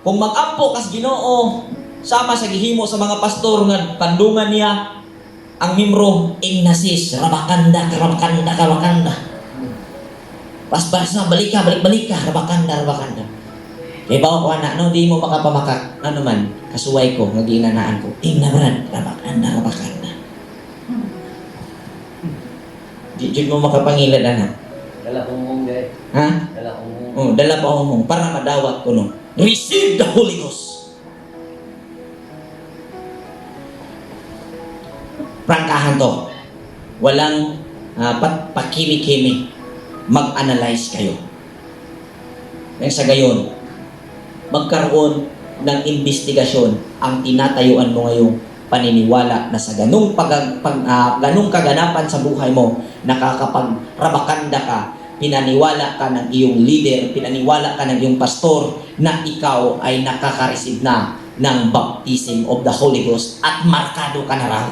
Kung mag-ampo kas Ginoo sama sa gihimo sa mga pastor nga tandungan niya ang mimro Ignasis, Rabakanda, Rabakanda, Rabakanda. Pas-pas na balik ka, Rabakanda, Rabakanda. Kaya ba ako anak, no, di mo makapamakak. Ano man, kasuway ko, nag-iinanaan ko. Tingnan brad, Rabakanda, Rabakanda. Di mo makapangilan, anak. Dala humong guys. Ha? Dala humong. Oh, dala pa humong para madawat ko no. Receive the Holy Ghost. Prangkahan to. Walang pakili-kimi. Mag-analyze kayo. Kaya sa gayon, magkaroon ng investigasyon ang tinatayuan mo ngayong paniniwala na sa ganung ganung kaganapan sa buhay mo, nakakapag-rabakanda ka, pinaniwala ka ng iyong leader, pinaniwala ka ng iyong pastor na ikaw ay nakaka-receive na ng baptism of the Holy Ghost at markado ka na raw.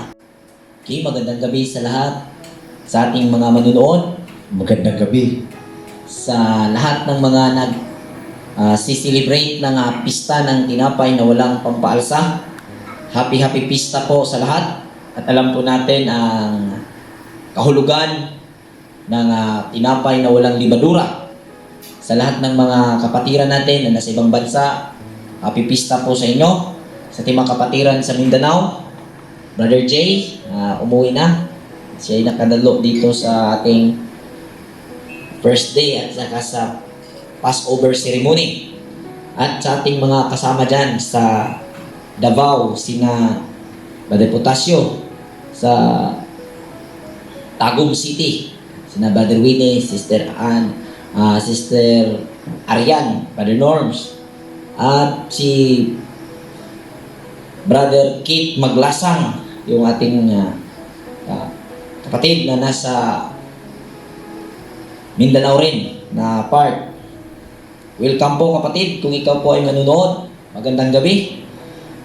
Okay, magandang gabi sa lahat, sa ating mga manunood. Magandang gabi. Sa lahat ng mga si-celebrate ng pista ng tinapay na walang pampaalsa. Happy pista po sa lahat. At alam po natin ang kahulugan ng tinapay na walang libadura. Sa lahat ng mga kapatiran natin na nasa ibang bansa, happy pista po sa inyo. Sa ating mga kapatiran sa Mindanao, Brother Jay, umuwi na. Siya ay nakadalo dito sa ating first day at saka sa Passover ceremony. At sa ating mga kasama dyan sa Davao, sina Brother Potasio, sa Tagum City, sina Brother Winnie, Sister Ann, Sister Arian, Brother Norms, at si Brother Kit Maglasang, yung ating kapatid na nasa Mindanao rin na part. Welcome po kapatid, kung ikaw po ay manunood, magandang gabi.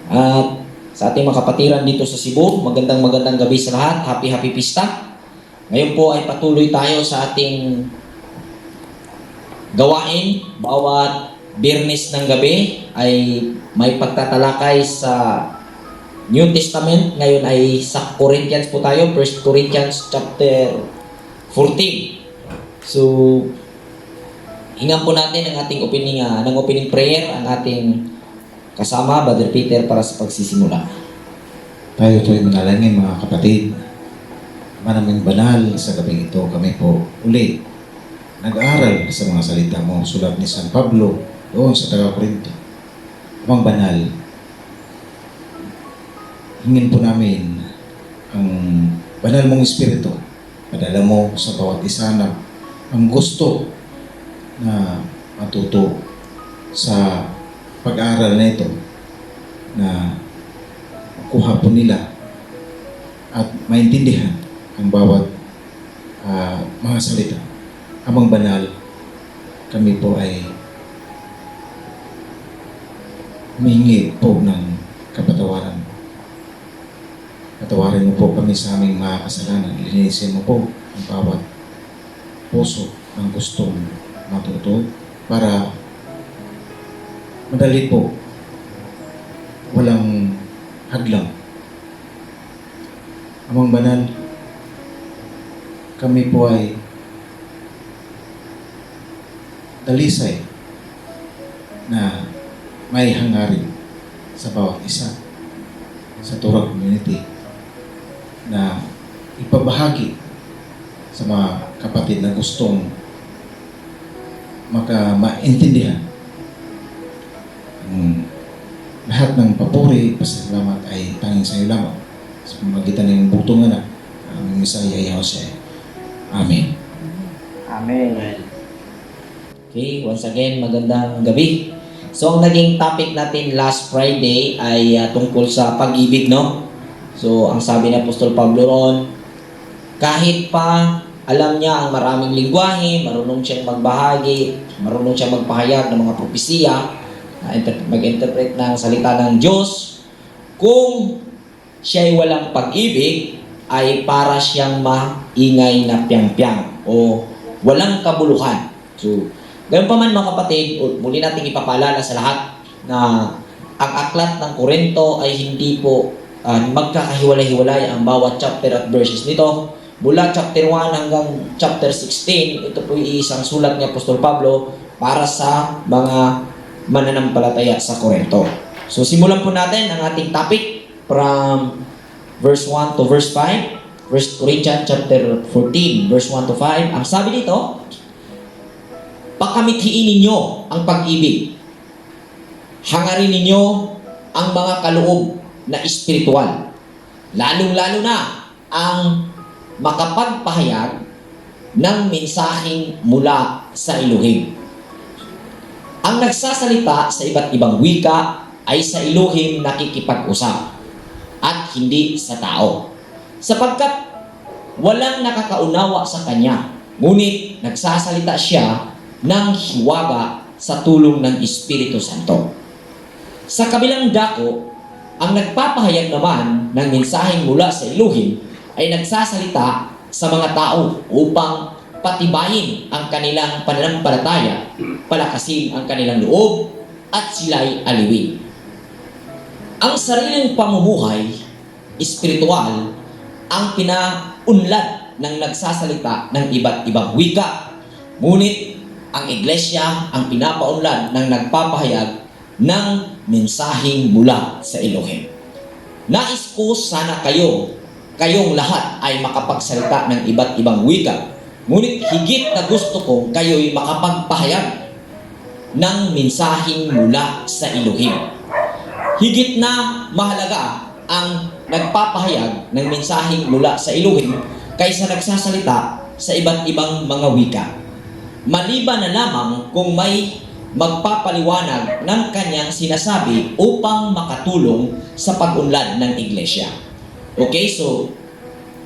At sa ating mga kapatiran dito sa Cebu, magandang gabi sa lahat. Happy pista. Ngayon po ay patuloy tayo sa ating gawain. Bawat Biyernes ng gabi ay may pagtatalakay sa New Testament. Ngayon ay sa Corinthians po tayo, 1 Corinthians chapter 14. So, hingan po natin ang ating opening prayer, ang ating kasama, Brother Peter, para sa pagsisimula. Tayo po'y manalangin mga kapatid. Manaming banal sa gabing ito, kami po uli nag-aaral sa mga salita mo, sulat ni San Pablo doon sa taga-Corinto. Amang banal, hingin po namin ang banal mong Espiritu. Padala mo sa bawat isa na ang gusto na matuto sa pag-aaral na ito, na makuha po nila at maintindihan ang bawat mga salita. Amang banal, kami po ay humingi po ng kapatawaran. Patawarin mo po kami sa aming mga kasalanan. Linisin mo po ang bawat puso ng gustong matuto para madali po, walang hadlang. Amang banal, kami po ay dalisay na may hangarin sa bawat isa sa Torah community na ipabahagi sa mga kapatid na gustong maintindihan. Lahat ng papuri, pasalamat ay tanging sa iyo lamang sa pamagitan ng butong anak ang Messiah Yahweh. Amen. Amen. Okay, once again, magandang gabi. So, ang naging topic natin last Friday ay tungkol sa pag-ibig, no? So, ang sabi ni Apostol Pablo ron, kahit pa alam niya ang maraming lingwahe, marunong siyang magbahagi, marunong siyang magpahayag ng mga propesiya, mag-interpret ng salita ng Diyos, kung siya'y walang pag-ibig, ay para siyang maingay na piyang-piyang o walang kabuluhan. So, ganoon pa man mga kapatid, muli nating ipapaalala sa lahat na ang aklat ng Korinto ay hindi po magkakahiwalay-hiwalay ang bawat chapter at verses nito. Mula chapter 1 hanggang chapter 16, ito po isang sulat ni Apostol Pablo para sa mga mananampalataya sa Korinto. So simulan po natin ang ating topic from verse 1 to verse 5. 1 Corinthians chapter 14, verse 1 to 5. Ang sabi dito, pakamithiin ninyo ang pag-ibig. Hangarin ninyo ang mga kaloob na espiritual. Lalong-lalo na ang makapagpahayag ng mensaheng mula sa Elohim. Ang nagsasalita sa iba't ibang wika ay sa Elohim nakikipag-usap at hindi sa tao. Sapagkat walang nakakaunawa sa kanya, ngunit nagsasalita siya ng hiwaga sa tulong ng Espiritu Santo. Sa kabilang dako, ang nagpapahayag naman ng mensaheng mula sa Elohim ay nagsasalita sa mga tao upang patibayin ang kanilang pananampalataya, palakasin ang kanilang loob, at sila'y aliwin. Ang sariling pamumuhay, espiritual, ang pinaunlad ng nagsasalita ng iba't ibang wika. Ngunit ang iglesia ang pinapaunlad ng nagpapahayag ng mensaheng mula sa Elohim. Nais ko sana kayong lahat ay makapagsalita ng iba't ibang wika. Ngunit higit na gusto kong kayo'y makapagpahayag ng mensaheng mula sa Elohim. Higit na mahalaga ang nagpapahayag ng mensaheng mula sa Elohim kaysa nagsasalita sa iba't ibang mga wika. Maliban na lamang kung may magpapaliwanag ng kanyang sinasabi upang makatulong sa pag-unlad ng iglesia. Okay, so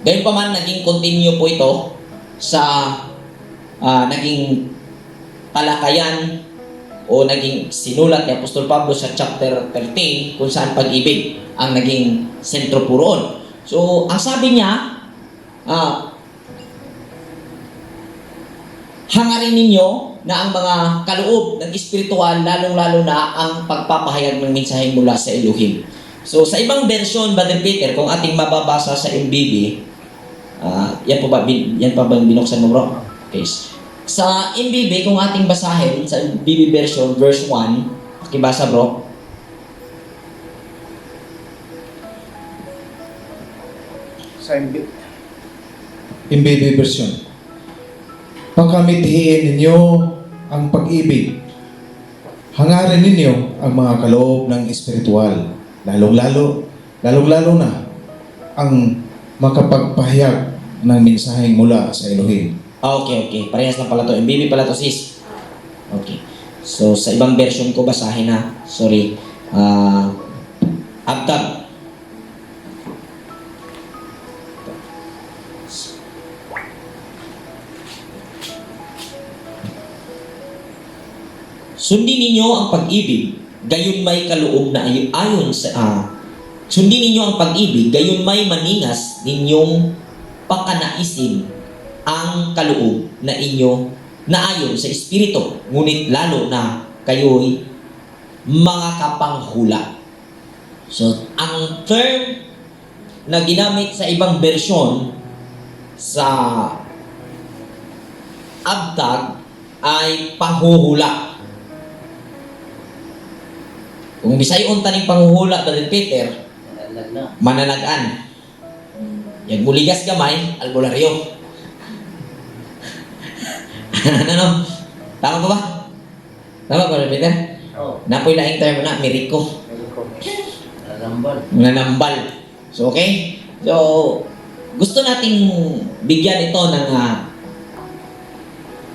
gayon pa man naging continue po ito sa naging talakayan o naging sinulat ni Apostol Pablo sa chapter 13 kung saan pag-ibig ang naging sentro po roon. So, ang sabi niya, hangarin ninyo na ang mga kaloob ng espiritual, lalong-lalo na ang pagpapahayag ng mensaheng mula sa Elohim. So, sa ibang version, Brother Peter, kung ating mababasa sa MBB, yan pa ba binuksan mo, bro? Okay. Sa MBB, kung ating basahin, sa MBB version, verse 1, pakibasa, bro. Sa MBB version. Pagkamithiin ninyo ang pag-ibig. Hangarin ninyo ang mga kaloob ng espiritual. Lalong-lalo na ang makapagpahayag ng mensaheng mula sa Elohim. Okay. Parehas lang pala to. MBB pala to, sis. Okay. So, sa ibang version ko, basahin na. Sorry. Abtab. Sundin ninyo ang pag-ibig, gayon may kaloob na ayon sa sundin ninyo ang pag-ibig, gayon may maningas ninyong pakanaisin ang kaloob na inyo na ayon sa Espiritu, ngunit lalo na kayo'y mga kapanghula. So, ang term na ginamit sa ibang version sa abtag ay panghuhula. Kung bisayon taning panghuhula, Brother Peter, mananagan. Yang muligas gamay, albularyo. Ano? Tama ko ba? Tama ko, Brother Peter? Oo. Napoy laing term na, miriko. Nanambal. So, okay? So, gusto nating bigyan ito ng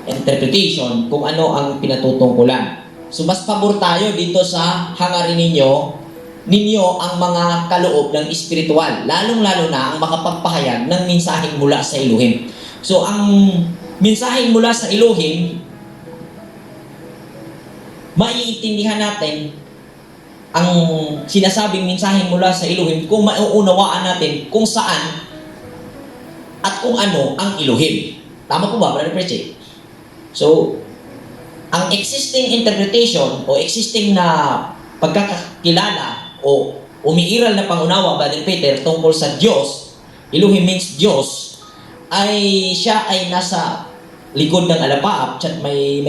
interpretation kung ano ang pinatutungkulan. So, mas pabor tayo dito sa hangarin ninyo ang mga kaloob ng espiritual, lalong-lalo na ang makapagpahayag ng mensaheng mula sa Elohim. So, ang mensaheng mula sa Elohim, maiintindihan natin ang sinasabing mensaheng mula sa Elohim kung mauunawaan natin kung saan at kung ano ang Elohim. Tama po ba, Brother Preche? So, ang existing interpretation o existing na pagkakakilala o umiiral na pangunawa, Brother Peter, tungkol sa Diyos, Elohim means Diyos, ay siya ay nasa likod ng alapaap at may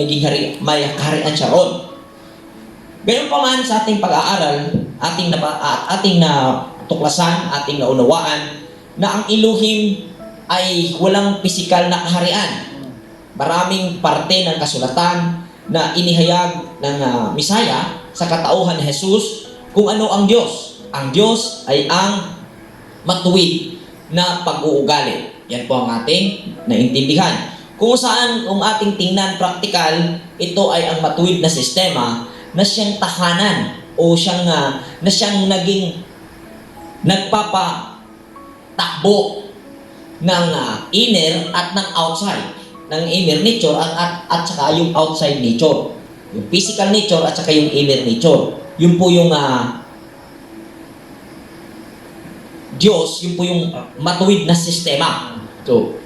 kaharian siya ron. Gayon pa man sa ating pag-aaral, ating na tuklasan, ating naunawaan na ang Elohim ay walang pisikal na kaharian. Maraming parte ng kasulatan na inihayag ng Misaya sa katauhan ni Jesus kung ano ang Diyos. Ang Diyos ay ang matuwid na pag-uugali. Yan po ang ating naintindihan. Kung saan, kung ating tingnan praktikal, ito ay ang matuwid na sistema na siyang tahanan o na siyang naging nagpapatakbo ng inner at ng outside, ng inner nature at saka yung outside nature, yung physical nature at saka yung inner nature. Yun po yung Diyos, yun po yung matuwid na sistema. So,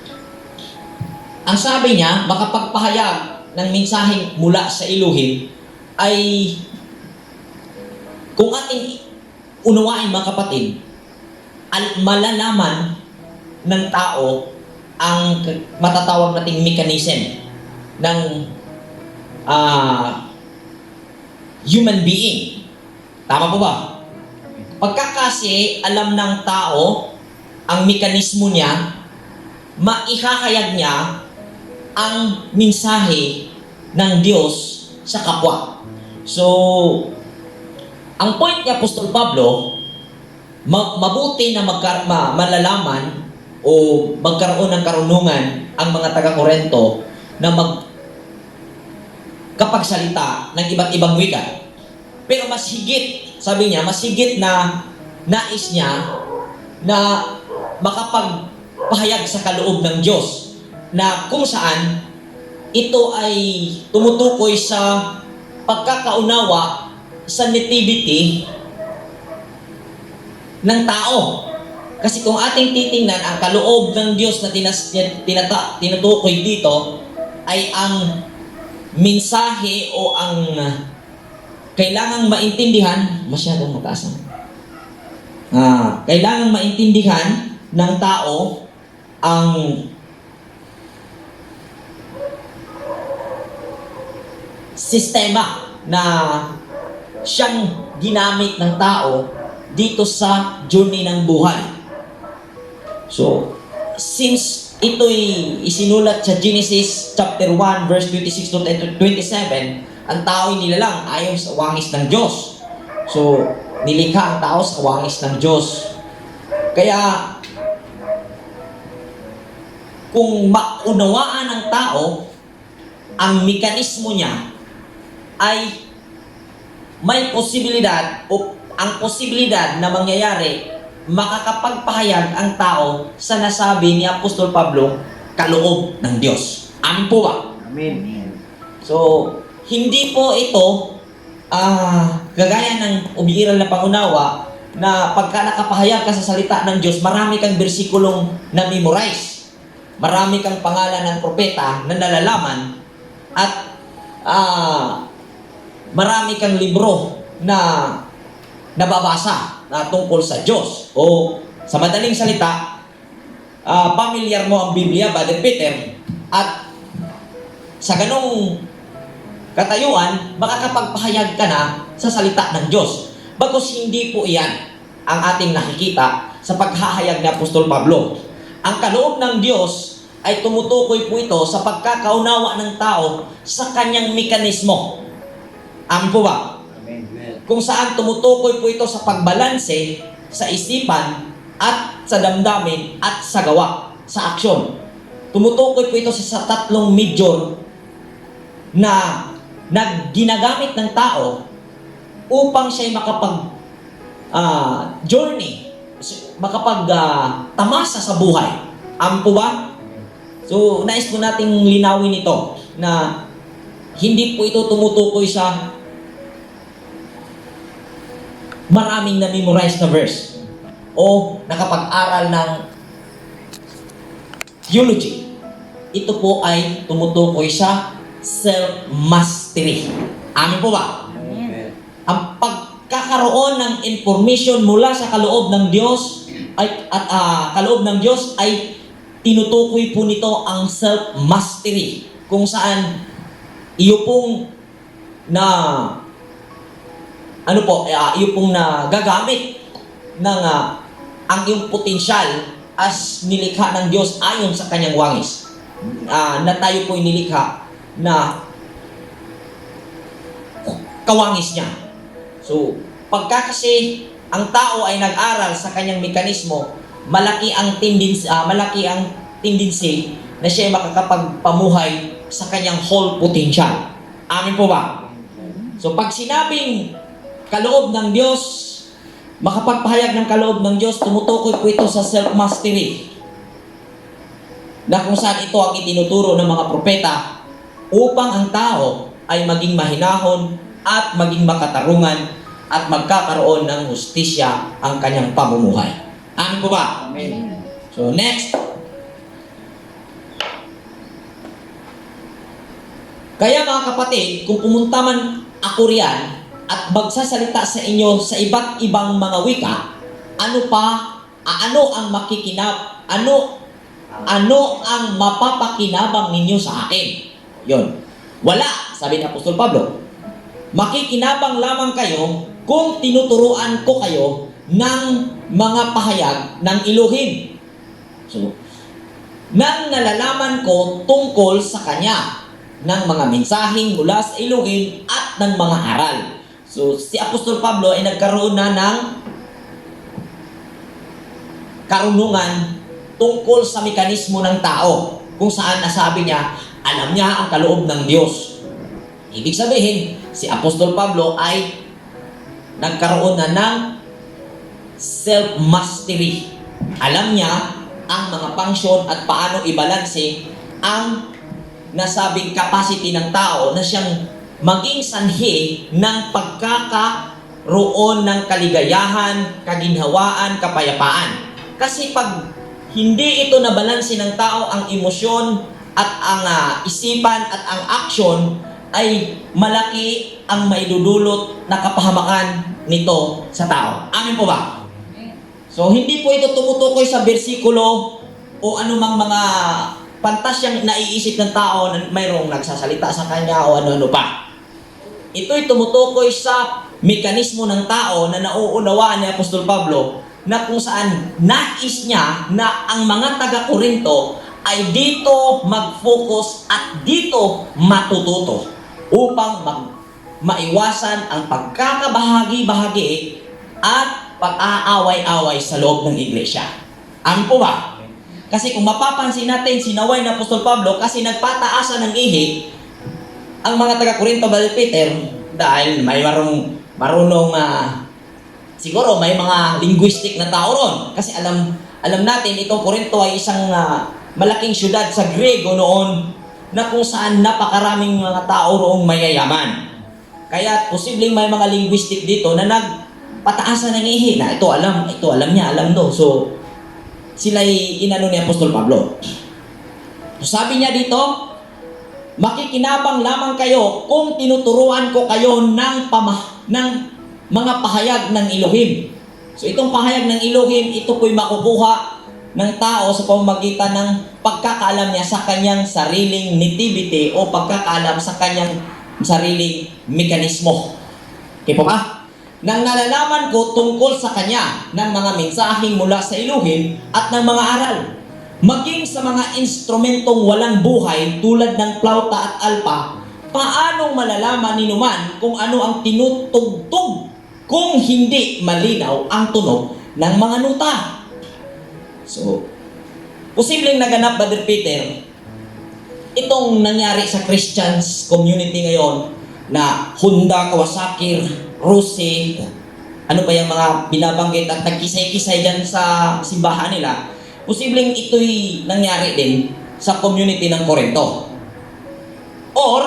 ang sabi niya, makapagpahayag ng mensaheng mula sa Elohim ay kung ating unawain mga kapatid, malalaman ng tao ang matatawag nating mechanism ng human being. Tama po ba? Pagkakasi alam ng tao ang mekanismo niya, maihahayag niya ang mensahe ng Diyos sa kapwa. So, ang point ni Apostol Pablo, mabuti na malalaman o magkaroon ng karunungan ang mga taga-Korento na kapagsalita ng iba't ibang wika. Pero mas higit, sabi niya, mas higit na nais niya na makapagpahayag sa kaloob ng Diyos na kung saan ito ay tumutukoy sa pagkakaunawa sa nativity ng tao. Kasi kung ating titingnan, ang kaloob ng Diyos na tinutukoy dito ay ang mensahe o ang kailangang maintindihan, masyadong mataas. Kailangang maintindihan ng tao ang sistema na siyang ginamit ng tao dito sa journey ng buhay. So, since ito'y isinulat sa Genesis chapter 1 verse 26 to 27, ang tao ay nilalang ayon sa wangis ng Diyos. So, nilikha ang tao sa wangis ng Diyos. Kaya, kung maunawaan ng tao ang mekanismo niya, ay may posibilidad o ang posibilidad na mangyayari, makakapagpahayag ang tao sa nasabi ni Apostol Pablo, kaloob ng Diyos. Amin po ba? Amen. So, hindi po ito gagaya ng umiiral na pangunawa na pagka nakapahayag ka sa salita ng Diyos, marami kang bersikulong na-memorize. Marami kang pangalan ng propeta na nalalaman at marami kang libro na nababasa na tungkol sa Diyos. O sa madaling salita, pamilyar mo ang Biblia, Brother Peter, at sa ganong katayuan, makakapagpahayag ka na sa salita ng Diyos. Bagkus hindi po iyan ang ating nakikita sa paghahayag ni Apostol Pablo. Ang kaloob ng Diyos ay tumutukoy po ito sa pagkakaunawa ng tao sa kanyang mekanismo. Amin po ba? Amen. Kung saan tumutukoy po ito sa pagbalanse sa isipan at sa damdamin at sa gawa, sa aksyon. Tumutukoy po ito sa tatlong major na ginagamit ng tao upang siya journey, tamasa sa buhay. Amin po ba? So, nais po nating linawin ito na hindi po ito tumutukoy sa maraming na-memorize na verse o nakapag-aral ng theology. Ito po ay tumutukoy sa self-mastery. Amin po ba? Amen. Ang pagkakaroon ng information mula sa kaloob ng Diyos kaloob ng Diyos ay tinutukoy po nito ang self-mastery, kung saan iyo pong gagamit ng ang iyong potensyal as nilikha ng Diyos ayon sa kanyang wangis. Na tayo po nilikha na kawangis niya. So, pagka kasi ang tao ay nag-aral sa kanyang mekanismo, malaki ang tendency na siya ay makakapagpamuhay sa kanyang whole potential. Amin po ba? So, pag sinabing kaloob ng Diyos, makapagpahayag ng kaloob ng Diyos, tumutukoy po ito sa self-mastery, na kung saan ito ang itinuturo ng mga propeta upang ang tao ay maging mahinahon at maging makatarungan at magkakaroon ng hustisya ang kanyang pamumuhay. Amin po ba? Amen. So next. Kaya mga kapatid, kung pumunta man ako riyan at magsasalita sa inyo sa iba't ibang mga wika, ano ang mapapakinabang ninyo sa akin? Yun. Wala, sabi ni Apostol Pablo. Makikinabang lamang kayo kung tinuturuan ko kayo ng mga pahayag ng Elohim. So, nang nalalaman ko tungkol sa Kanya, ng mga mensaheng mula sa Elohim at ng mga aral. So, si Apostol Pablo ay nagkaroon na ng karunungan tungkol sa mekanismo ng tao, kung saan nasabi niya, alam niya ang kaloob ng Diyos. Ibig sabihin, si Apostol Pablo ay nagkaroon na ng self-mastery. Alam niya ang mga function at paano ibalanse ang nasabing capacity ng tao na siyang maging sanhi ng pagkakaroon ng kaligayahan, kaginhawaan, kapayapaan. Kasi pag hindi ito nabalanse ng tao, ang emosyon at ang isipan at ang action, ay malaki ang maidudulot na kapahamakan nito sa tao. Amin po ba? So, hindi po ito tumutukoy sa bersikulo o anumang mga pantasyang naiisip ng tao na mayroong nagsasalita sa kanya o ano-ano pa. Ito'y tumutukoy sa mekanismo ng tao na nauunawaan ni Apostol Pablo, na kung saan nais niya na ang mga taga-Korinto ay dito mag-focus at dito matututo upang maiwasan ang pagkakabahagi-bahagi at pag-aaway-away sa loob ng iglesia. Amin po ba? Kasi kung mapapansin natin, sinaway na Apostol Pablo kasi nagpataasan ng ihi ang mga taga-Korinto, Brother Peter, dahil may marunong siguro may mga linguistic na tao ron. Kasi alam natin, itong Korinto ay isang malaking syudad sa Grego noon, na kung saan napakaraming mga tao roong mayayaman. Kaya posibleng may mga linguistic dito na nagpataasan ng ihi na ito alam niya, alam do. So, sila'y inano ni Apostol Pablo. So, sabi niya dito, makikinabang lamang kayo kung tinuturuan ko kayo ng mga pahayag ng Elohim. So, itong pahayag ng Elohim, ito po'y makukuha ng tao sa pamamagitan ng pagkakaalam niya sa kanyang sariling nativity o pagkakaalam sa kanyang sariling mekanismo. Okay po ba? Nang nalalaman ko tungkol sa kanya ng mga mensaheng mula sa Elohim at ng mga aral, maging sa mga instrumentong walang buhay tulad ng plauta at alpa, paanong malalaman ninuman kung ano ang tinutugtog kung hindi malinaw ang tunog ng mga nuta? So, posibleng naganap, Brother Peter, itong nangyari sa Christians community ngayon na Honda, Kawasaki, Rossi, ano pa yung mga binabanggit at nagkisay-kisay dyan sa simbahan nila, posibleng ito'y nangyari din sa community ng Corinto. Or,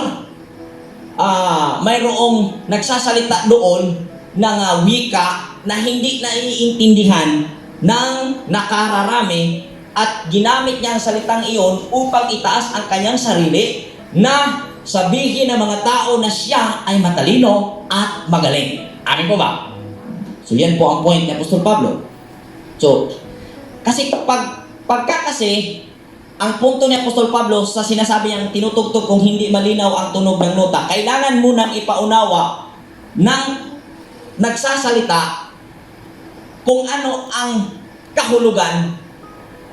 mayroong nagsasalita doon ng wika na hindi naiintindihan ng nakararami at ginamit niya ang salitang iyon upang itaas ang kanyang sarili na sabihin ng mga tao na siya ay matalino at magaling. Amin po ba? So yan po ang point ni Apostol Pablo. So, kasi pagka kasi, ang punto ni Apostol Pablo sa sinasabi niyang tinutugtog kung hindi malinaw ang tunog ng nota, kailangan munang ipaunawa ng nagsasalita kung ano ang kahulugan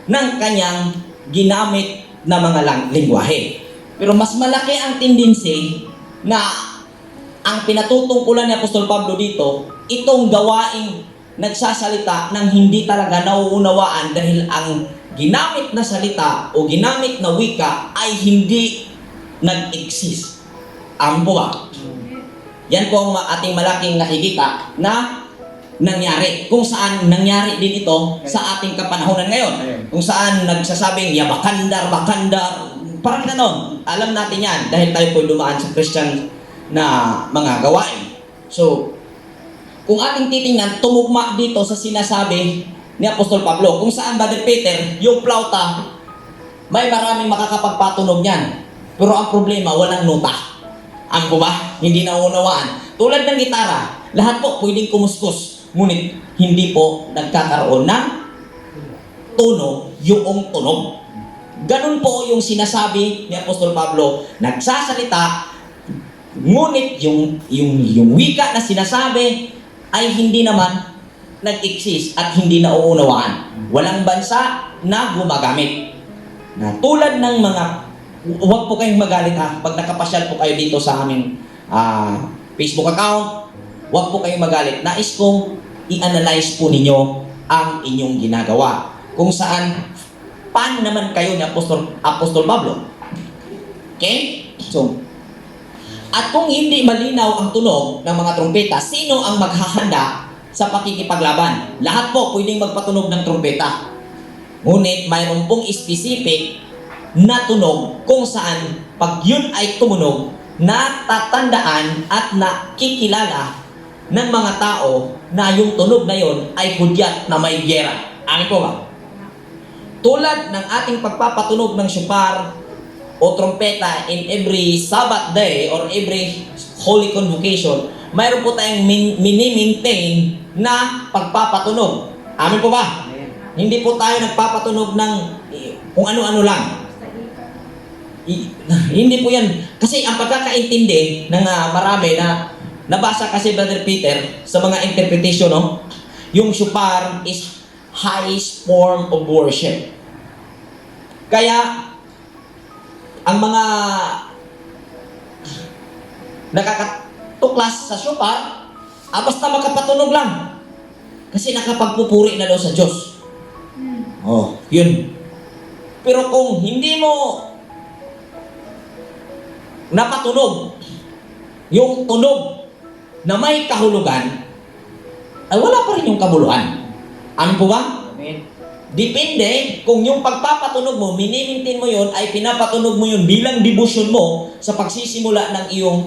ng kanyang ginamit na mga lingwahe. Pero mas malaki ang tendency na ang pinatutungkulan ni Apostol Pablo dito, itong gawaing nagsasalita ng hindi talaga nauunawaan dahil ang ginamit na salita o ginamit na wika ay hindi nag-exist. Ang buwa. Yan po ang ating malaking nakikita na nangyari. Kung saan nangyari din ito sa ating kapanahonan ngayon. Kung saan nagsasabing, ya bakandar, parang ganon. Alam natin yan dahil tayo po dumaan sa Christian na mga gawain. So, kung ating titingnan, tumugma dito sa sinasabi ni Apostol Pablo. Kung saan, Brother Peter, yung plauta, may maraming makakapagpatunog niyan. Pero ang problema, walang nota. Ang ba? Hindi nauunawaan. Tulad ng gitara, lahat po pwedeng kumuskus. Ngunit hindi po nagkakaroon ng tono yung tunog. Ganun po yung sinasabi ni Apostol Pablo, nagsasalita, ngunit yung wika na sinasabi ay hindi naman nag-exist at hindi nauunawaan. Walang bansa na gumagamit. Na tulad ng mga, huwag po kayong magalit ha, pag nakapasyal po kayo dito sa aming Facebook account, huwag po kayong magalit. Nais kong i-analyze po ninyo ang inyong ginagawa. Kung saan, pan naman kayo ni Apostol Pablo. Okay? So, at kung hindi malinaw ang tunog ng mga trompeta, sino ang maghahanda sa pakikipaglaban? Lahat po pwedeng magpatunog ng trompeta. Ngunit mayroon pong specific na tunog kung saan pag yun ay tumunog, natatandaan at nakikilala ng mga tao na yung tunog na yun ay hudyat na may giyera. Ano po ba? Tulad ng ating pagpapatunog ng shofar o trompeta in every Sabbath day or every holy convocation, mayroon po tayong mini-maintain na pagpapatunog. Amin po ba? Hindi po tayo nagpapatunog ng kung ano-ano lang. Hindi po yan. Kasi ang pagkakaintindi ng marami na nabasa kasi Brother Peter sa mga interpretation, no? Yung shofar is highest form of worship. Kaya ang mga nakakatuklas sa shofar, basta makapatunog lang. Kasi nakapagpupuri na daw sa Diyos. Oh, yun. Pero kung hindi mo napatunog yung tunog na may kahulugan, ay wala pa rin yung kabuluhan. Ano po ba? Amen. Depende kung yung pagpapatunog mo, minimintin mo yun, ay pinapatunog mo yun bilang devotion mo sa pagsisimula ng iyong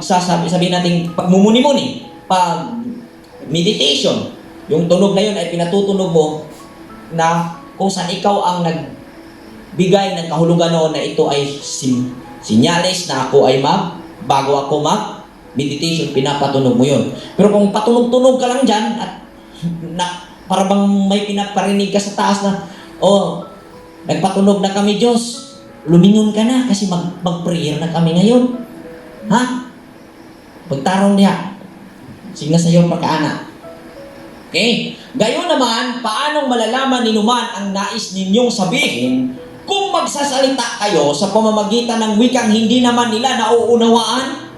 sabihin natin, pagmumuni-muni, meditation. Yung tunog na yun ay pinatutunog mo na kung saan ikaw ang nagbigay ng kahulugan noon na ito ay sinyalis na ako ay bago ako meditation, pinapatunog mo yun. Pero kung patunog-tunog ka lang dyan at para bang may pinaparinig ka sa taas na, nagpatunog na kami Diyos, lumingon ka na kasi mag-prayer na kami ngayon. Ha? Pagtarong niya. Sige na sa iyo pagkaana. Okay? Gayon naman, paanong malalaman ninuman ang nais ninyong sabihin kung magsasalita kayo sa pamamagitan ng wikang hindi naman nila nauunawaan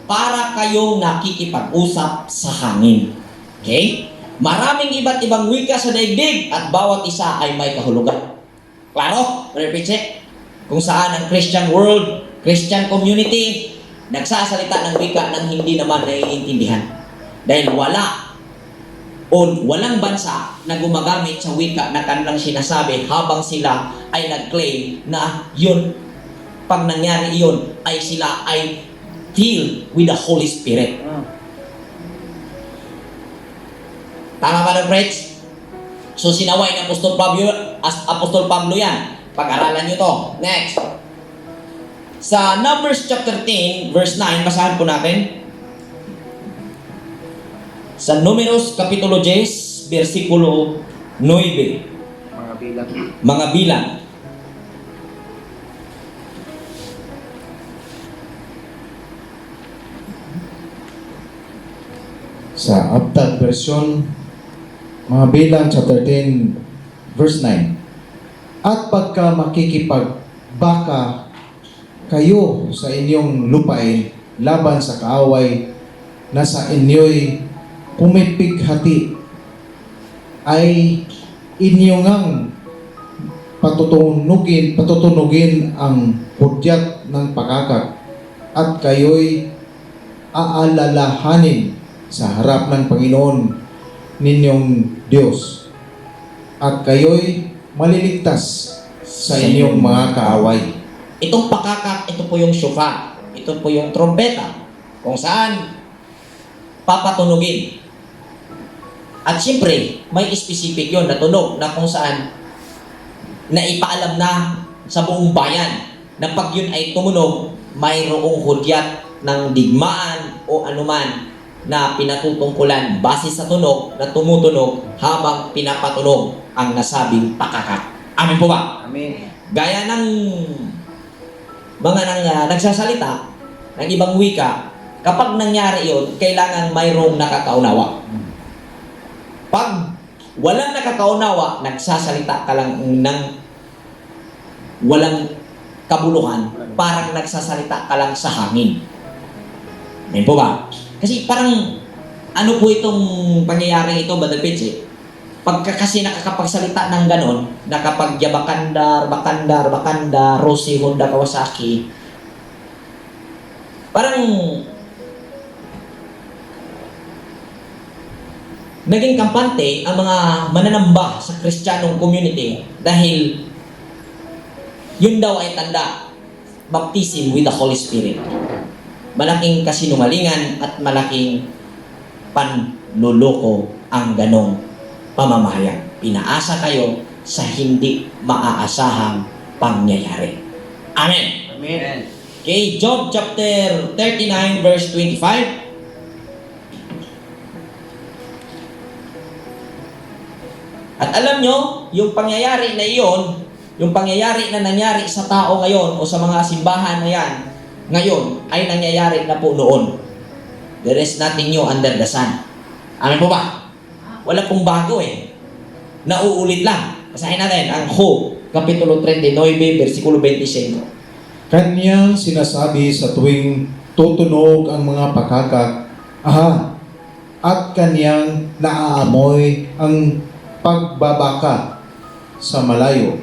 para kayong nakikipag-usap sa hangin. Okay? Maraming iba't ibang wika sa daigdig at bawat isa ay may kahulugan. Klaro? Repeat. Kung saan ang Christian world, Christian community, nagsasalita ng wika nang hindi naman naiintindihan. Dahil walang bansa na gumagamit sa wika na kanilang sinasabi habang sila ay nag-claim na yun, pag nangyari yun, ay sila ay filled with the Holy Spirit. Tama ba na, friends? So sinaway ng Apostol Pablo yan. Pag-aralan nyo to. Next. Sa Numbers chapter 10, verse 9, basahan po natin. Sa Números Kapitulo 10, versikulo 9. Mga bilang. Mga bilang. Sa Abtag version, mga bilang chapter 10, verse 9. At pagka makikipagbaka kayo sa inyong lupain laban sa kaaway na sa inyo'y pumipighati, ay inyong patutunugin ang hudyat ng pakakak at kayo'y aalalahanin sa harap ng Panginoon ninyong Diyos at kayo'y maliligtas sa inyong mga kaaway. Itong pakakak, ito po yung shofar. Ito po yung trompeta. Kung saan papatunugin. At siyempre, may specific yon na tunog na kung saan naipaalam na sa buong bayan na pag yun ay tumunog, mayroong hudyat ng digmaan o anuman na pinatutungkulan base sa tunog na tumutunog habang pinapatunog ang nasabing pakakak. Amen po ba? Amen. Gaya ng mga nagsasalita ng ibang wika, kapag nangyari yun, kailangan mayroong nakakaunawa. Pag walang nakakaunawa, nagsasalita ka lang ng walang kabuluhan, parang nagsasalita ka lang sa hangin. Amen po ba? Kasi parang, ano po itong pangyayari ito, Brother Pitch, pagka kasi nakakapagsalita ng ganon, Bakanda, Rossi, Honda, Kawasaki, parang naging kampante ang mga mananamba sa Kristiyanong community dahil yun daw ay tanda, baptism with the Holy Spirit. Malaking kasinungalingan at malaking panluloko ang ganong pamamahayag. Pinaasa kayo sa hindi maaasahang pangyayari. Amen. Amen. Okay, Job chapter 39 verse 25. At alam nyo, yung pangyayari na iyon, yung pangyayari na nangyari sa tao ngayon o sa mga simbahan na yan, ngayon ay nangyayari na po noon. There is nothing new under the sun. Amen po ba? Wala pong bago eh. Nauulit lang. Basahin natin ang Job, Kapitulo 39, versikulo 25. Kanyang sinasabi sa tuwing tutunog ang mga pakakak, aha, at kanyang naaamoy ang pagbabaka sa malayo,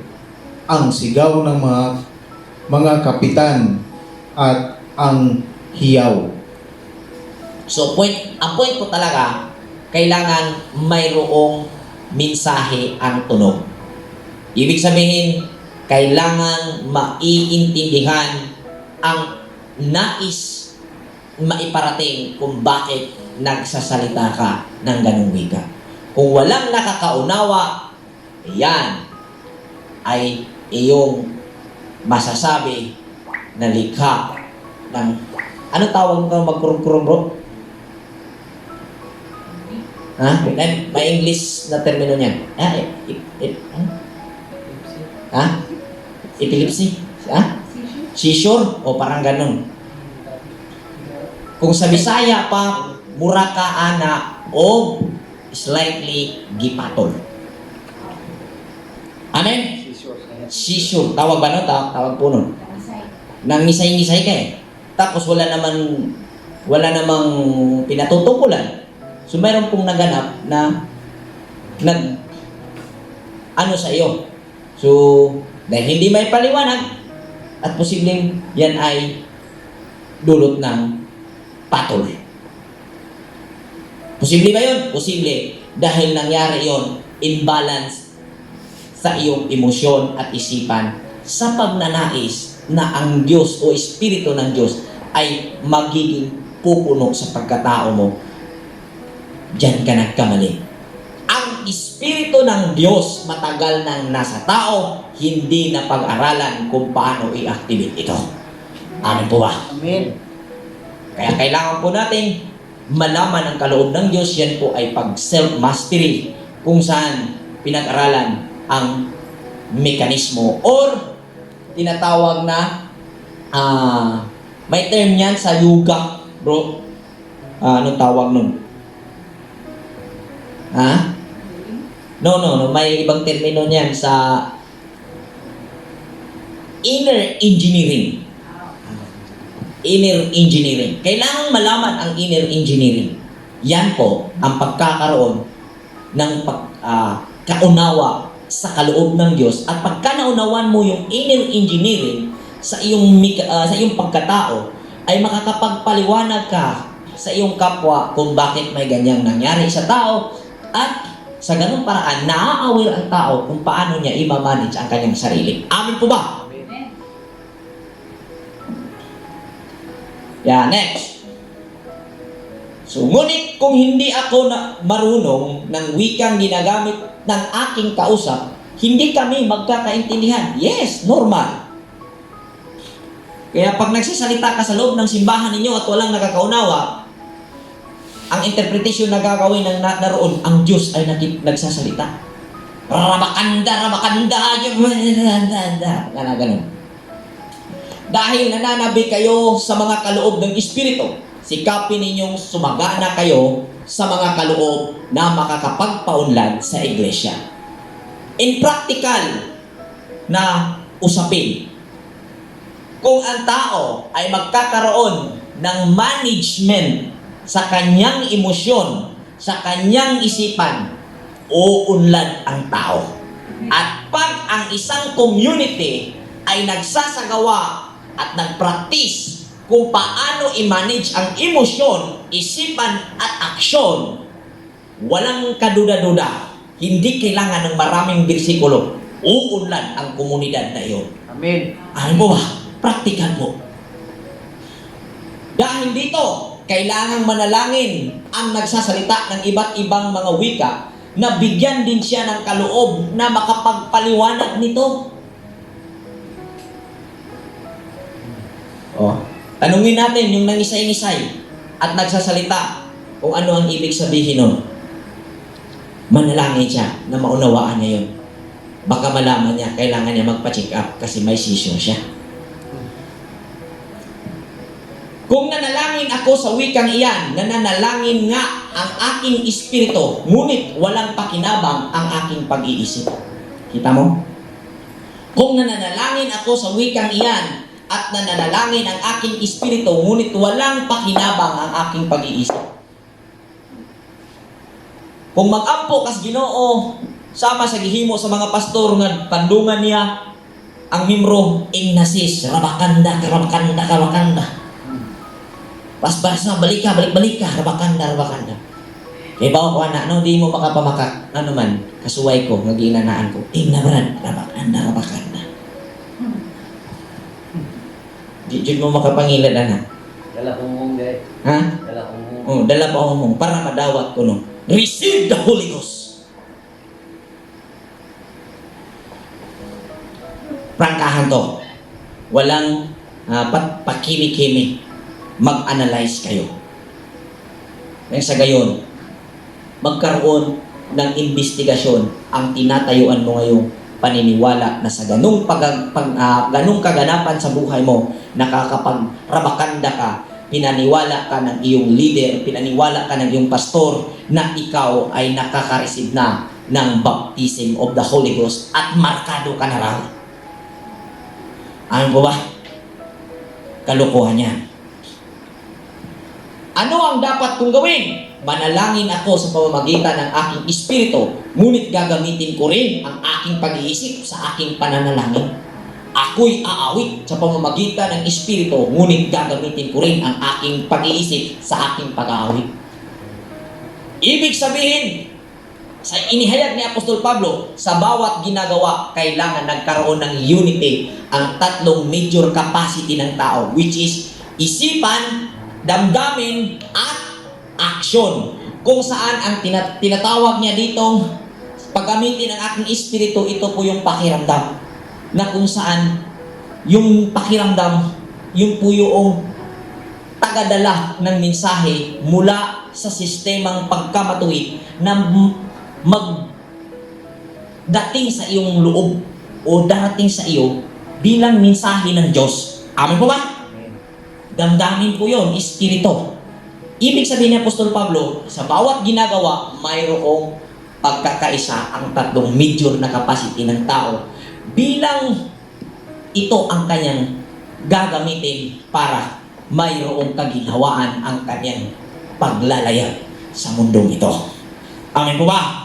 ang sigaw ng mga kapitan at ang hiyaw. So, ang point ko talaga, kailangan mayroong mensahe ang tunog. Ibig sabihin, kailangan maiintindihan ang nais maiparating kung bakit nagsasalita ka ng ganung wika. Kung walang nakakaunawa, yan ay iyong masasabi na likha ng, ano tawag ka magkurong-kurong bro? Ha? May English na termino niyan. Epilepsy? Ha? Seizure? O parang ganun. Kung sa Bisaya pa, mura ka ana o slightly gipatol. Amen? Seizure. Tawag ba nun? Tawag po nun. Nangisay-ngisay ka eh. Tapos wala namang pinatutungkulan. So mayroon pong naganap na ano sa iyo. So dahil hindi may paliwanag at posibleng yan ay dulot ng patol. Posible ba yun? Posible. Dahil nangyari yon, imbalance sa iyong emosyon at isipan sa pagnanais na ang Diyos o Espiritu ng Diyos ay magiging pupuno sa pagkatao mo. Diyan ka nagkamali. Ang Espiritu ng Diyos matagal nang nasa tao, hindi na pag-aralan kung paano i-activate ito. Amen po ba? Amen. Kaya kailangan po natin malaman ang kaloob ng Diyos, yan po ay pag self-mastery, kung saan pinag-aralan ang mekanismo or tinatawag na may term yan sa yoga, bro. Anong tawag nun? Ha? No. May ibang termino niyan sa inner engineering. Inner engineering. Kailangan malaman ang inner engineering. Yan po ang pagkakaroon ng kaunawa sa kaloob ng Diyos. At pagka naunawan mo yung inner engineering sa iyong pagkatao, ay makakapagpaliwanag ka sa iyong kapwa kung bakit may ganyang nangyari sa tao, at sa ganung paraan, naa-aware ang tao kung paano niya i-manage ang kanyang sarili. Amin po ba? Yeah, next. So, ngunit kung hindi ako marunong ng wikang ginagamit ng aking kausap, hindi kami magkakaintindihan. Yes, normal. Kaya pag nagsasalita ka sa loob ng simbahan ninyo at walang nakakaunawa, ang interpretation na gagawin ng naroon, ang Diyos ay nagsasalita. Ramakanda, ganun. Dahil nananabi kayo sa mga kaloob ng Espiritu, sikapin ninyong sumagana kayo sa mga kaloob na makakapagpaunlad sa iglesia. In practical na usapin, kung ang tao ay magkakaroon ng management sa kanyang emosyon, sa kanyang isipan, uunlad ang tao. At pag ang isang community ay nagsasagawa at nag-practice kung paano i-manage ang emosyon, isipan at aksyon, walang kaduda-duda, hindi kailangan ng maraming bersikulo, uunlad ang komunidad na iyon. Amen. Ano po ba? Praktikal po. Dahil dito, kailangang manalangin ang nagsasalita ng iba't ibang mga wika na bigyan din siya ng kaloob na makapagpaliwanag nito. Tanungin natin yung nangisay-ngisay at nagsasalita kung ano ang ibig sabihin nun. Manalangin siya na maunawaan niya yun. Baka malaman niya, kailangan niya magpa-check up kasi may seizure siya. Kung nanalangin ako sa wikang iyan, nananalangin nga ang aking espiritu, ngunit walang pakinabang ang aking pag-iisip. Kita mo? Kung nananalangin ako sa wikang iyan, at nananalangin ang aking espiritu, ngunit walang pakinabang ang aking pag-iisip. Kung mag-ampo kas Ginoo, sama sa gihimo sa mga pastor nga tandungan niya, ang mimro, Ignasis, rabakanda. Bas-basa, balik ka, rabakanda. Kaya ba ako na, di mo makapamakak, ano man, kasuway ko, nag-iinanaan ko, Ignabrad, rabakanda. Di mo makapangilan na. Dala humong, guys. Ha? Dala humong. Oh, dala pa humong para madawat ko no. Receive the Holy Ghost. Prangkahan to. Walang pakimi-kimi. Mag-analyze kayo. Nang sa gayon, magkaroon ng investigasyon ang tinatayuan mo ngayong paniniwala na sa ganung kaganapan sa buhay mo, nakakapag-rabakanda ka, pinaniwala ka ng iyong leader, pinaniwala ka ng iyong pastor na ikaw ay nakaka-receive na ng baptism of the Holy Ghost at markado ka na raw. Ano po ba? Kalokohan yan. Ano ang dapat kong gawin? Manalangin ako sa pamamagitan ng aking espiritu, ngunit gagamitin ko rin ang aking pag-iisip sa aking pananalangin. Ako'y aawit sa pamamagitan ng espiritu, ngunit gagamitin ko rin ang aking pag-iisip sa aking pag-aawit. Ibig sabihin, sa inihayag ni Apostol Pablo, sa bawat ginagawa, kailangan nagkaroon ng unity ang tatlong major capacity ng tao, which is isipan, damdamin, at aksyon. Kung saan ang tinatawag niya ditong paggamitin ng aking espiritu, ito po yung pakiramdam. Na kung saan yung pakiramdam, yung po yung tagadala ng mensahe mula sa sistemang pagkamatuwid na magdating sa iyong loob o darating sa iyo bilang mensahe ng Diyos. Amen po ba? Damdamin po yun, espiritu. Ibig sabihin ni Apostol Pablo, sa bawat ginagawa, mayroong pagkakaisa ang tatlong major na capacity ng tao bilang ito ang kanyang gagamitin para mayroong kaginhawaan ang kanyang paglalayag sa mundong ito. Amen po ba?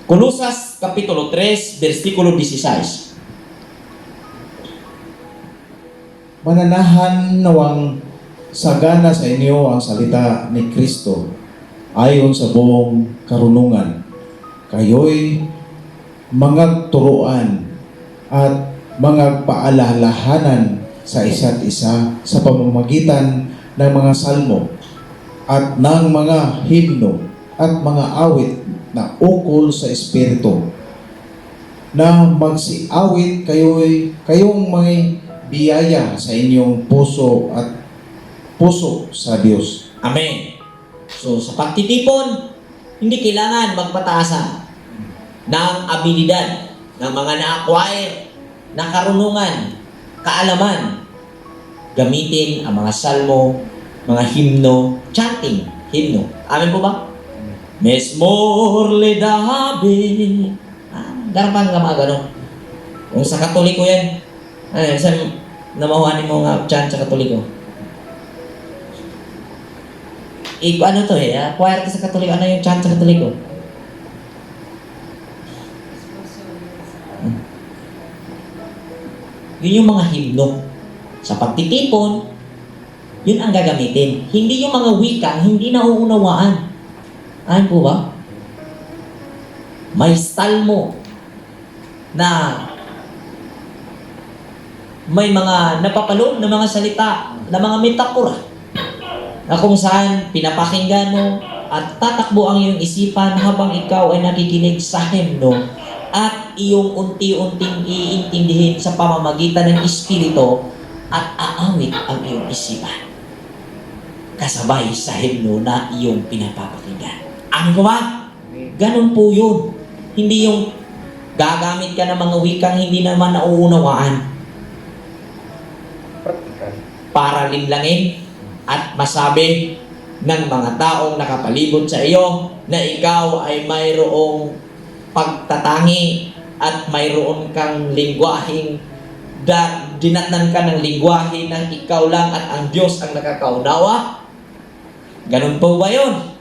Colosas Kapitulo 3, versikulo 16. Mananahan nawang sagana sa inyo ang salita ni Kristo ayon sa buong karunungan. Kayo'y mangagturuan at mangagpaalalahanan sa isa't isa sa pamamagitan ng mga salmo at ng mga himno at mga awit na ukol sa Espiritu, na magsiawit kayong may biyaya sa inyong puso at puso sa Diyos. Amen. So, sa pagtitipon, hindi kailangan magpataasan ng abilidad ng mga na-acquire na karunungan, kaalaman. Gamitin ang mga salmo, mga himno, chanting, himno. Amen po ba? Mesmor le dahabi. Garapan nga mga gano'n. Kung sa Katoliko yan, saan namahuanin mo nga chant sa Katoliko? Ano to choir to sa Katoliko. Ano yung chant sa Katoliko? Yun yung mga himno. Sa pagtitipon, yun ang gagamitin. Hindi yung mga wikang hindi nauunawaan. Ano po ba? May salmo na may mga napapaloob na mga salita, na mga metapora na kung saan pinapakinggan mo at tatakbo ang iyong isipan habang ikaw ay nakikinig sa himno at iyong unti-unting iintindihin sa pamamagitan ng Espiritu at aawit ang iyong isipan kasabay sa himno na iyong pinapapakinggan. Ano po ba? Ganun po yun. Hindi yung gagamit ka ng mga wikang hindi naman nauunawaan Praktikal. para linlangin at masabi ng mga taong nakapalibot sa iyo na ikaw ay mayroong pagtatangi at mayroon kang lingwaheng dinatnan ka ng lingwahe ng ikaw lang at ang Diyos ang nakakaunawa. Ganun po ba yun?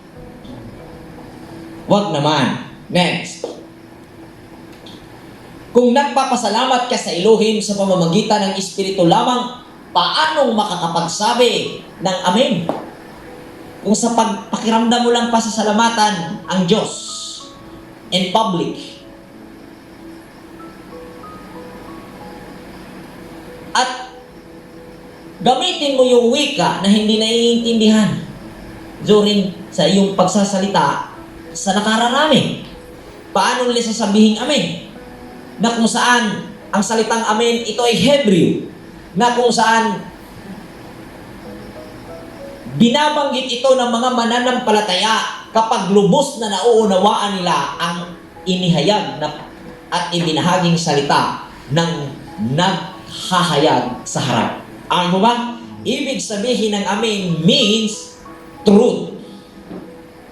Wag naman. Next. Kung nagpapasalamat ka sa Elohim sa pamamagitan ng Espiritu lamang, paanong makakapagsabi ng Amen? Kung sa pagpakiramdam mo lang pasasalamatan ang Diyos in public. At gamitin mo yung wika na hindi naiintindihan during sa iyong pagsasalita sa nakararami. Paano nila sasabihin Amen? Na kung saan ang salitang Amen, ito ay Hebrew, na kung saan binabanggit ito ng mga mananampalataya kapag lubos na nauunawaan nila ang inihayag na at ibinahaging salita ng naghahayag sa harap. Amen mo ba? Ibig sabihin ng Amen means truth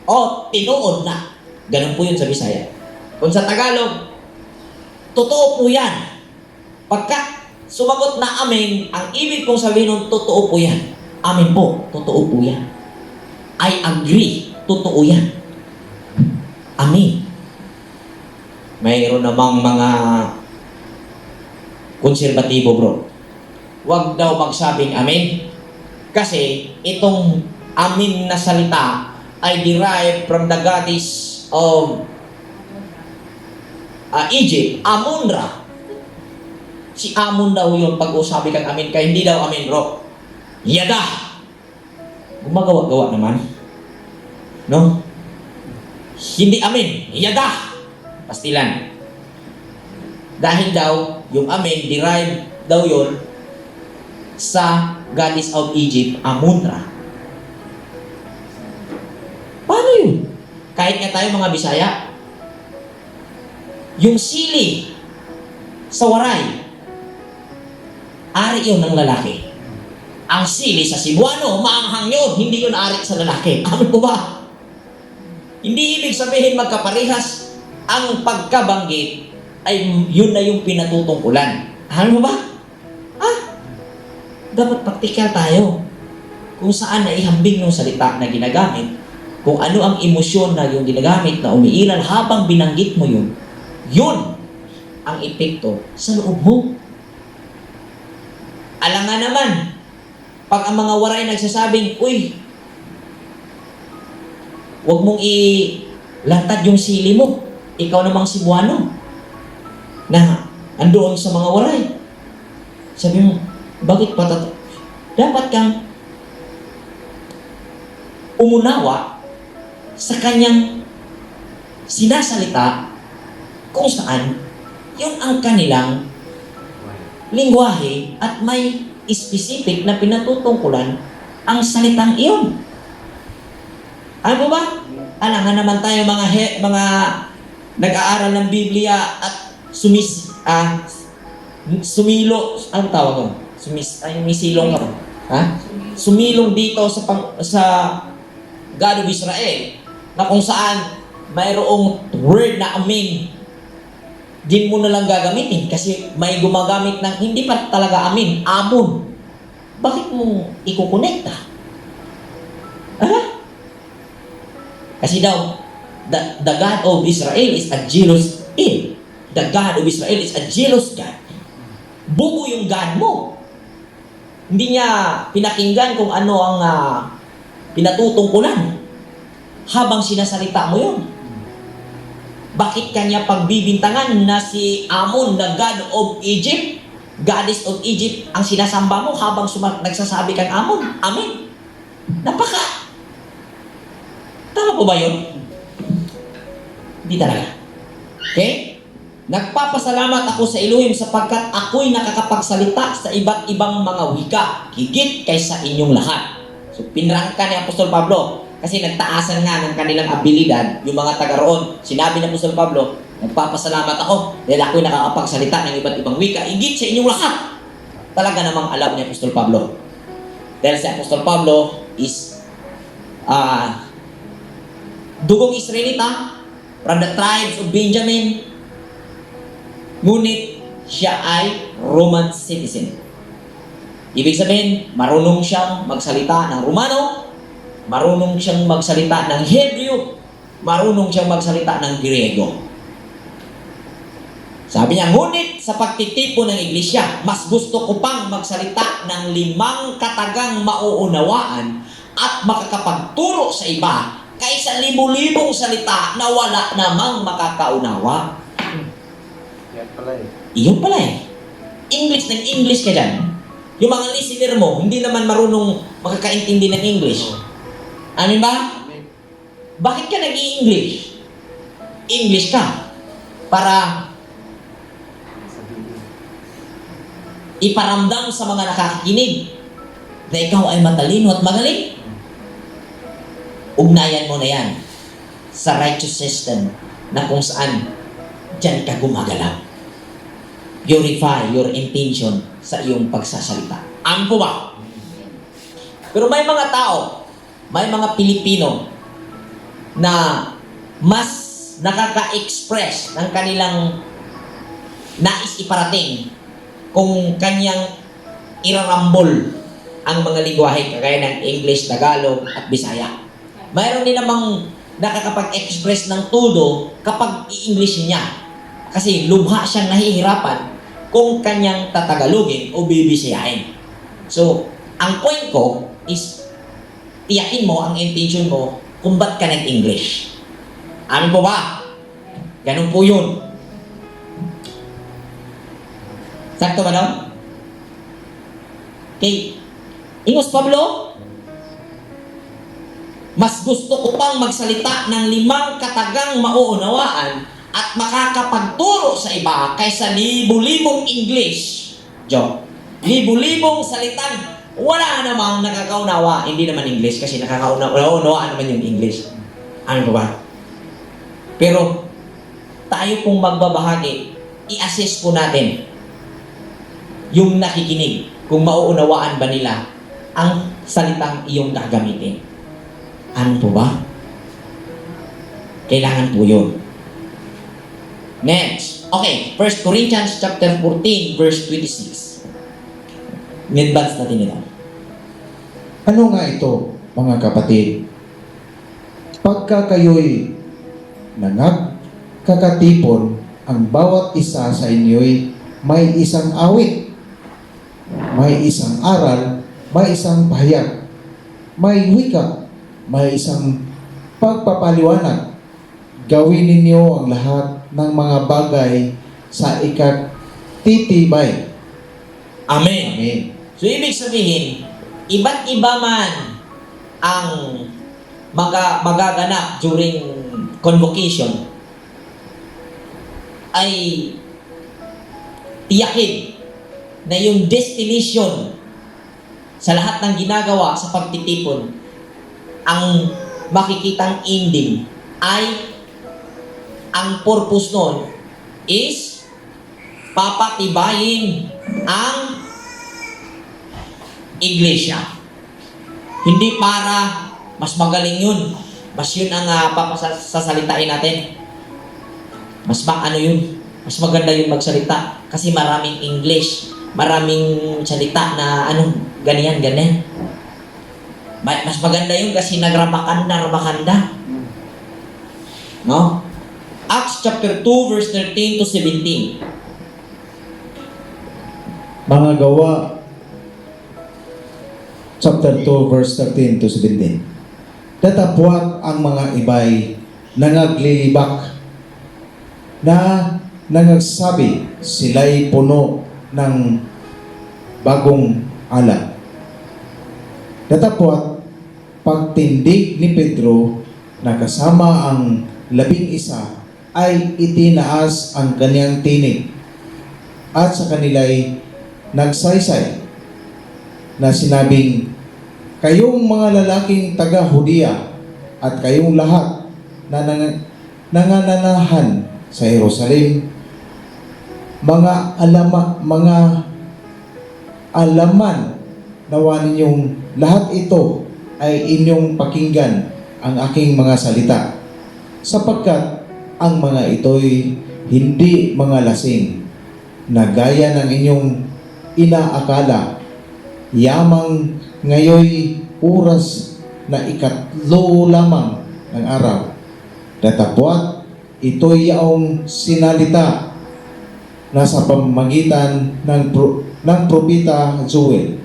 o tinuod na. Ganun po yun sa Bisaya. Kung sa Tagalog, totoo po yan. Pagka sumagot na Amen, ang ibig kong sabihin nun, totoo po yan. Amen po, totoo po yan. I agree, totoo yan. Amen. Mayroon namang mga konserbatibo, bro. Huwag daw magsabing Amen. Kasi itong Amen na salita ay derived from the goddess of Egypt, Amun-Ra. Si Amun daw yun pag usabi kang Amen, kaya hindi daw Amen, bro. Yada! Gumagawa-gawa naman. No? Hindi Amen, Yada! Pastilan. Dahil daw, yung Amen, derived daw yun sa goddess of Egypt, Amun-Ra. Paano yun? Kahit nga tayo mga Bisaya, yung sili sa waray, ari yun ng lalaki. Ang sili sa Cebuano, maanghang yun, hindi yun ari sa lalaki. Ano po ba? Hindi ibig sabihin magkaparehas. Ang pagkabanggit ay yun na yung pinatutungkulan. Ano ba? Dapat praktikal tayo. Kung saan na ihambing ng salita na ginagamit, kung ano ang emosyon na yung ginagamit na umiiral habang binanggit mo yun, yun ang epekto sa loob mo. Alangan naman, pag ang mga waray nagsasabing, uy, huwag mong ilantad yung sili mo. Ikaw namang Cebuano na andoon sa mga waray. Sabi mo, bakit dapat kang umunawa sa kanyang sinasalita kung saan yun ang kanilang lingwahe at may specific na pinatutungkulan ang salitang iyon. Ano ba? Alangan naman tayo mga nag-aaral ng Biblia at sumilo, ang tawag ko? Misilong ka ba? Ha? Sumilong dito sa God of Israel na kung saan mayroong word na amin, din mo na lang gagamitin kasi may gumagamit ng hindi pa talaga amin, amon. Bakit mo ikukonekta? Ha? Kasi daw, the God of Israel is a jealous God. The God of Israel is a jealous God. Buo yung God mo. Hindi niya pinakinggan kung ano ang pinatutungkulan habang sinasalita mo yun. Bakit kanya pagbibintangan na si Amon, the God of Egypt, goddess of Egypt, ang sinasamba mo habang nagsasabi kang Amon? Amen. Napaka. Tama po ba yun? Hindi talaga. Okay? Nagpapasalamat ako sa Elohim sapagkat ako'y nakakapagsalita sa iba't ibang mga wika, higit kaysa inyong lahat. So, pinrangka ni Apostol Pablo kasi nagtaasan nga ng kanilang abilidad yung mga taga roon. Sinabi ni Apostol Pablo, nagpapasalamat ako dahil ako'y nakakapagsalita ng iba't ibang wika, higit sa inyong lahat. Talaga namang alam ni Apostol Pablo. Dahil si Apostol Pablo is dugong Israelita from the tribes of Benjamin. Ngunit siya ay Roman citizen. Ibig sabihin, marunong siyang magsalita ng Romano, marunong siyang magsalita ng Hebrew, marunong siyang magsalita ng Griego. Sabi niya, ngunit sa pagtitipo ng iglesia, mas gusto ko pang magsalita ng 5 katagang mauunawaan at makakapagturo sa iba kaysa libo-libong salita na wala namang makakaunawa. Yan pala eh. Iyon pala eh. English ng English ka dyan. Yung mga listener mo, hindi naman marunong makakaintindi ng English. Amin ba? Bakit ka nag-i-English? English ka para iparamdam sa mga nakakikinig na ikaw ay matalino at magaling. Ugnayan mo na yan sa righteous system na kung saan dyan ka gumagalaw. Purify your intention sa iyong pagsasalita. Amin po ba? Pero may mga tao, may mga Pilipino na mas nakaka-express ng kanilang nais iparating kung kanyang irarambol ang mga lingwahe kagaya ng English, Tagalog at Bisaya. Mayroon din namang nakakapag-express ng todo kapag i-English niya. Kasi lubha siyang nahihirapan kung kanyang tatagalogin o bibisiyahin. So, ang point ko is tiyakin mo ang intention mo kung ba't ka nag-English. Amin po ba? Ganun po yun. Sakto ba daw? Okay. Ingos Pablo, mas gusto ko pang magsalita ng 5 katagang mauunawaan at makakapagturo sa iba kaysa libo-libong English. Joke. libo-libong salitang wala namang nakakaunawa. Hindi naman English kasi nakakaunawa naman yung English. Ano ba? Pero tayo pong magbabahagi, i-assess po natin yung nakikinig kung mauunawaan ba nila ang salitang iyong gagamitin. Ano po ba? Kailangan po yun. Next. Okay, 1 Corinthians chapter 14, verse 26. Nag-advance natin ito. Ano nga ito, mga kapatid? Pagka kayo'y nangagkakatipon, ang bawat isa sa inyo'y may isang awit, may isang aral, may isang pahayag, may wika, may isang pagpapaliwanag. Gawin ninyo ang lahat ng mga bagay sa ikatitibay. Amen. Amen. So, ibig sabihin, iba't iba man ang magaganap during convocation ay tiyakin na yung destination sa lahat ng ginagawa sa pagtitipon, ang makikitang ending ay ang purpose nun is papatibayin ang iglesia. Hindi para mas magaling yun. Mas yun ang papasasalitain natin. Mas mas maganda yung magsalita. Kasi maraming English. Maraming salita na ganyan. Mas maganda yun kasi rabakanda. No? Acts chapter 2 verse 13 to 17. Mga Gawa, chapter 2, verse 13 to 17. Datapwat ang mga iba'y nangaglilibak na nangagsabi sila'y puno ng bagong alak. Datapwat pagtindig ni Pedro na kasama ang 11 ay itinaas ang kanyang tinig at sa kanila'y nagsaysay na sinabing, kayong mga lalaking taga-Hudiya at kayong lahat na nangananahan sa Jerusalem, mga alaman nawa ninyong lahat ito ay inyong pakinggan ang aking mga salita, sapagkat ang mga ito'y hindi mga lasing na gaya ng inyong inaakala, yamang ngayoy oras na ikatlo lamang ng araw. Datapwat ito'y yaong sinalita na sa pamamagitan ng propeta Joel.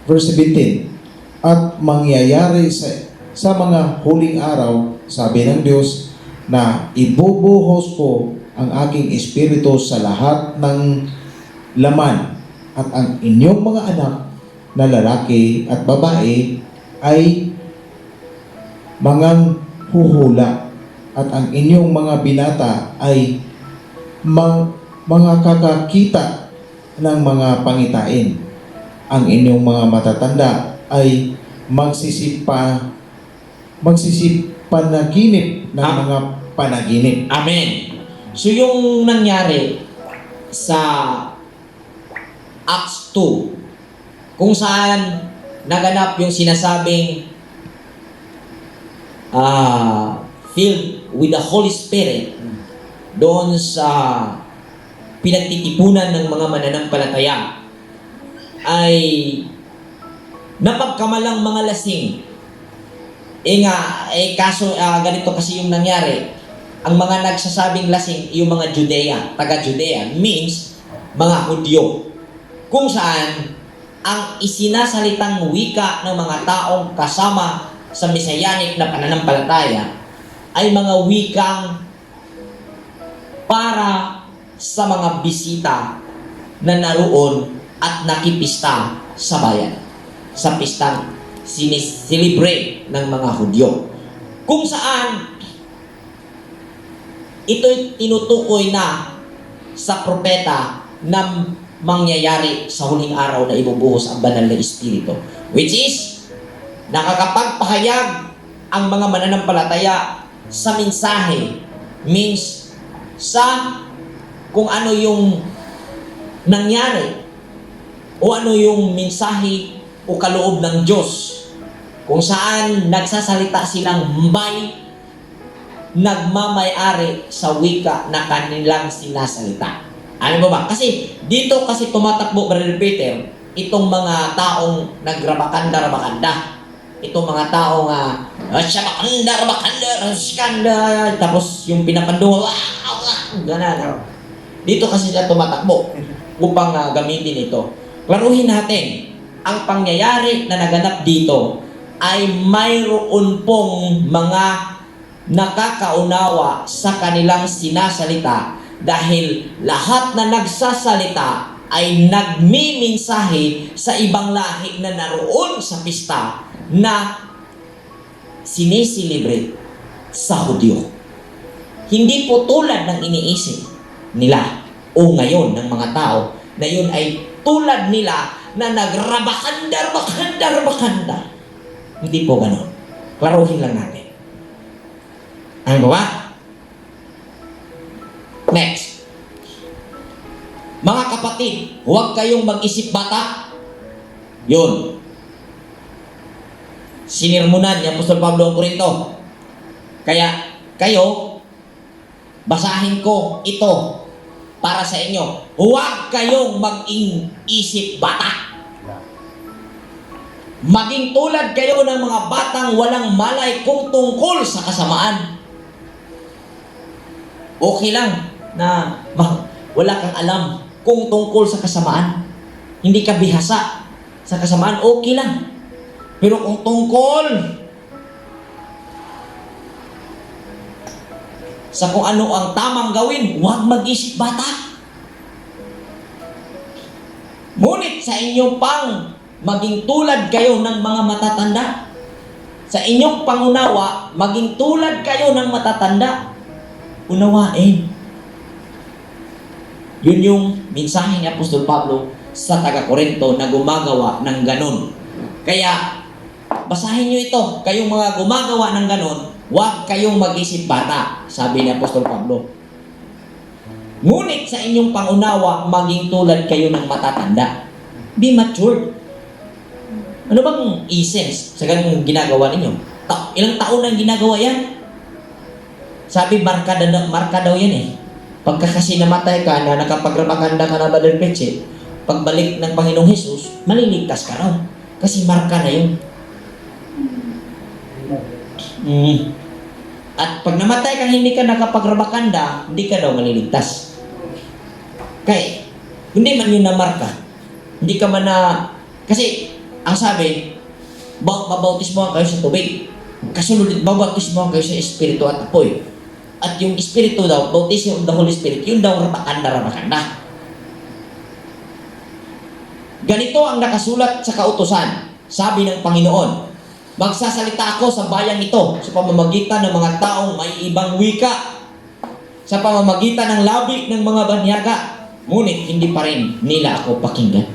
Verse 17. At mangyayari sa mga huling araw, sabi ng Diyos, na ibubuhos ko ang aking espiritu sa lahat ng laman, at ang inyong mga anak na lalaki at babae ay manganghuhula, at ang inyong mga binata ay mga kakakita ng mga pangitain. Ang inyong mga matatanda ay magsisipanaginip ng mga panaginip. Amen. So yung nangyari sa Acts 2, kung saan naganap yung sinasabing filled with the Holy Spirit doon sa pinagtitipunan ng mga mananampalataya, ay napagkamalang mga lasing. Kaso ganito kasi yung nangyari. Ang mga nagsasabing lasing, yung mga taga-Judea, means mga Hudyo, kung saan ang isinasalitang wika ng mga taong kasama sa Messianic na pananampalataya ay mga wikang para sa mga bisita na naroon at nakipista sa bayan, sa pistang sinisilibrate ng mga Hudyo, kung saan ito'y tinutukoy na sa propeta na mangyayari sa huling araw na ibubuhos ang banal na Espiritu. Which is, nakakapagpahayag ang mga mananampalataya sa mensahe, means sa kung ano yung nangyari o ano yung mensahe o kaloob ng Diyos, kung saan nagsasalita silang nagmamay-ari sa wika na kanilang sinasalita. Ano ba ba? Kasi dito kasi tumatakbo, Brother Peter, itong mga taong nagrabakanda, itong mga taong rabakanda, tapos yung pinapandungo, gano'n. Dito kasi sila tumatakbo upang gamitin ito. Klaruhin natin, ang pangyayari na naganap dito ay mayroon pong mga nakakaunawa sa kanilang sinasalita dahil lahat na nagsasalita ay nagmimensahe sa ibang lahi na naroon sa pista na sineselebrate sa Hudyo. Hindi po tulad ng iniisip nila o ngayon ng mga tao na yun ay tulad nila na nagrabakanda. Hindi po ganon. Klaruhin lang natin. Ano ba? Next. Mga kapatid, huwag kayong mag-isip bata. Yun. Sinirmunan ni Apostol Pablo ang Korinto. Kaya kayo, basahin ko ito para sa inyo. Huwag kayong mag-isip bata. Maging tulad kayo ng mga batang walang malay kung tungkol sa kasamaan. Okay lang na wala kang alam kung tungkol sa kasamaan. Hindi ka bihasa sa kasamaan, okay lang. Pero kung tungkol sa kung ano ang tamang gawin, huwag mag-isip bata. Ngunit sa inyong maging tulad kayo ng mga matatanda. Sa inyong pangunawa, maging tulad kayo ng matatanda. Unawain. Yun yung mensahe ni Apostol Pablo sa taga-Korinto na gumagawa ng ganon. Kaya, basahin nyo ito. Kayong mga gumagawa ng ganon, huwag kayong mag-isip bata, sabi ni Apostol Pablo. Ngunit sa inyong pangunawa, maging tulad kayo ng matatanda. Be matured. Ano bang essence sa ganung ginagawa ninyo? Ilang taon nang ginagawa yan? Sabi, marka daw yan eh. Pagka kasi namatay ka na nakapagrabakanda ka na Brother Peche, pagbalik ng Panginoong Hesus, maliligtas ka raw. Kasi marka na yun. At pag namatay kang hindi ka nakapagrabakanda, hindi ka daw maliligtas. Kaya, hindi man yun na marka. Hindi ka man na... Kasi, ang sabi, mabautismohan kayo sa tubig. Kasunod, mabautismohan kayo sa Espiritu at apoy. At yung Espiritu daw, bautism of the Holy Spirit, yun daw rabakanda. Ganito ang nakasulat sa kautusan. Sabi ng Panginoon, magsasalita ako sa bayang ito sa pamamagitan ng mga taong may ibang wika, sa pamamagitan ng labi ng mga banyaga, ngunit hindi pa rin nila ako pakinggan.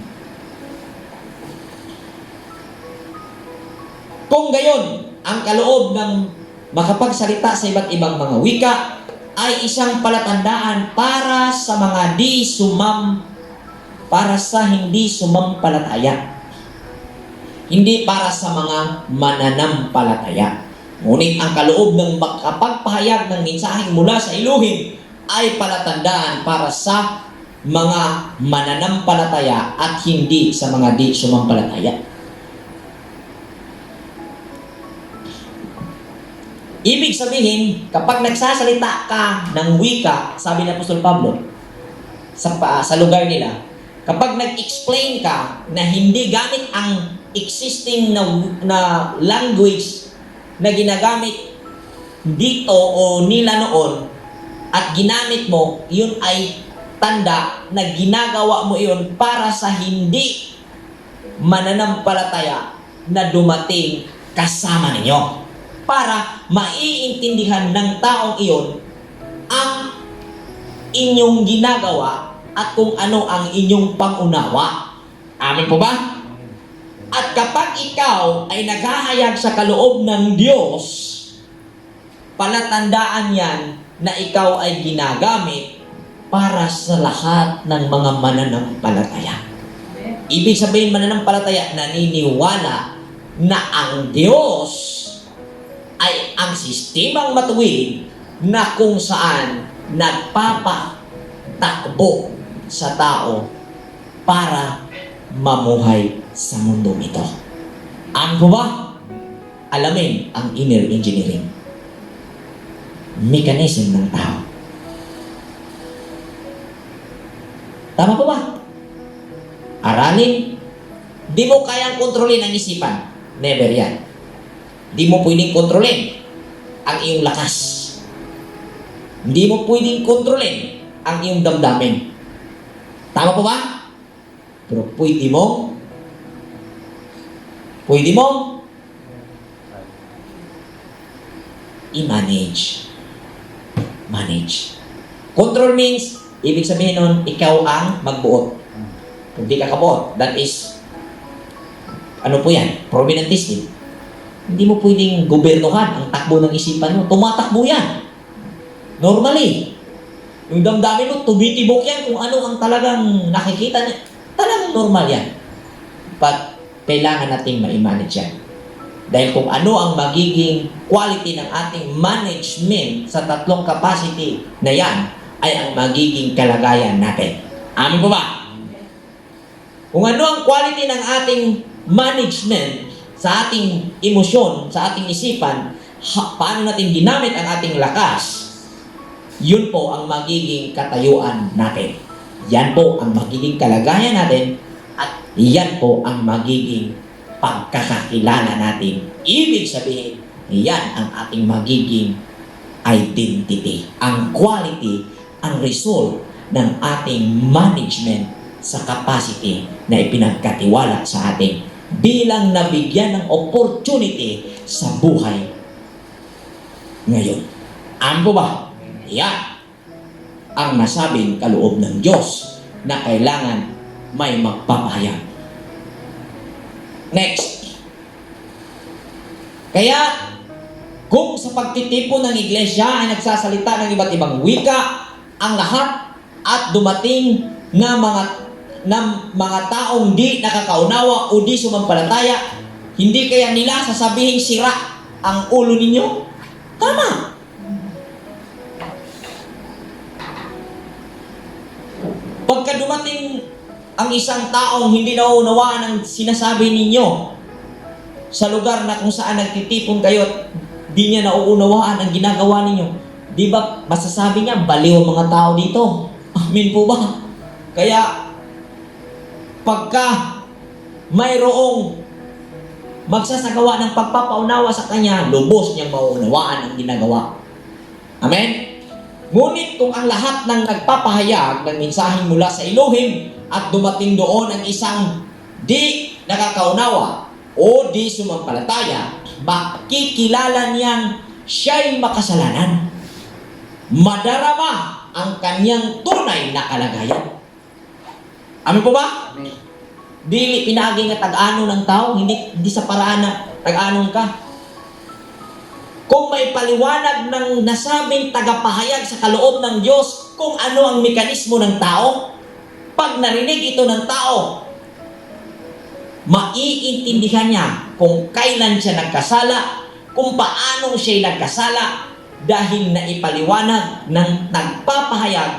Kung gayon, ang kaloob ng makapagsalita sa iba't ibang mga wika ay isang palatandaan para sa mga hindi sumampalataya. Hindi para sa mga mananampalataya. Ngunit ang kaloob ng makapagpahayag ng mensaheng mula sa Elohim ay palatandaan para sa mga mananampalataya at hindi sa mga di sumampalataya. Ibig sabihin, kapag nagsasalita ka ng wika, sabi ni Apostol Pablo, sa lugar nila, kapag nag-explain ka na hindi gamit ang existing na language na ginagamit dito o nila noon, at ginamit mo, yun ay tanda na ginagawa mo yun para sa hindi mananampalataya na dumating kasama ninyo. Para maiintindihan ng taong iyon ang inyong ginagawa at kung ano ang inyong pangunawa. Amen po ba? At kapag ikaw ay naghahayag sa kaloob ng Diyos, palatandaan yan na ikaw ay ginagamit para sa lahat ng mga mananampalataya. Ibig sabihin, mananampalataya, naniniwala na ang Diyos ay ang sistemang matuwid na kung saan nagpapatakbo sa tao para mamuhay sa mundo ito. Ano po ba? Alamin ang inner engineering. Mechanism ng tao. Tama po ba? Aralin. Di mo kayang kontrolin ang isipan. Never yan. Di mo pwedeng kontrolin ang iyong lakas. Hindi mo pwedeng kontrolin ang iyong damdamin. Tama po ba? Pero pwede mo i-manage. Manage. Control means, ibig sabihin nun, ikaw ang magbuot. Kung di ka kabuot, that is, ano po yan? Prominentism. Hindi mo pwedeng gobernohan ang takbo ng isipan mo. Tumatakbo yan. Normally. Yung damdamin mo, tumitibok yan kung ano ang talagang nakikita niya. Talagang normal yan. But, kailangan natin ma-manage yan. Dahil kung ano ang magiging quality ng ating management sa tatlong capacity na yan, ay ang magiging kalagayan natin. Amin po ba? Kung ano ang quality ng ating management sa ating emosyon, sa ating isipan, paano natin ginamit ang ating lakas, yun po ang magiging katayuan natin. Yan po ang magiging kalagayan natin at yan po ang magiging pagkakakilala natin. Ibig sabihin, yan ang ating magiging identity. Ang quality, ang result ng ating management sa capacity na ipinagkatiwala sa atin bilang nabigyan ng opportunity sa buhay ngayon. Ano po ba? Yan ang nasabing kaloob ng Diyos na kailangan may magpapahayag. Next. Kaya, kung sa pagtitipon ng iglesia ay nagsasalita ng iba't ibang wika, ang lahat at dumating na mga taong di nakakaunawa o di sumampalataya, hindi kaya nila sasabihin sira ang ulo ninyo? Tama. Pagka dumating ang isang taong hindi nauunawaan ang sinasabi ninyo sa lugar na kung saan nagtitipon kayo at di niya nauunawaan ang ginagawa ninyo, di ba masasabi niya, baliw ang mga tao dito? Amen po ba? Kaya, pagka mayroong magsasagawa ng pagpapaunawa sa kanya, lubos niyang mauunawaan ang ginagawa. Amen? Ngunit kung ang lahat ng nagpapahayag ng mensaheng mula sa Elohim at dumating doon ang isang di nakakaunawa o di sumampalataya, makikilala niyang siya'y makasalanan. Madarama ang kanyang tunay na kalagayan. Amin po ba? Amen. Dili pinaging nga tag-ano ng tao, hindi sa paraan na tag-anon ka. Kung may paliwanag ng nasabing tagapahayag sa kaloob ng Diyos kung ano ang mekanismo ng tao, pag narinig ito ng tao, maiintindihan niya kung kailan siya nagkasala, kung paano siya nagkasala, dahil naipaliwanag ng nagpapahayag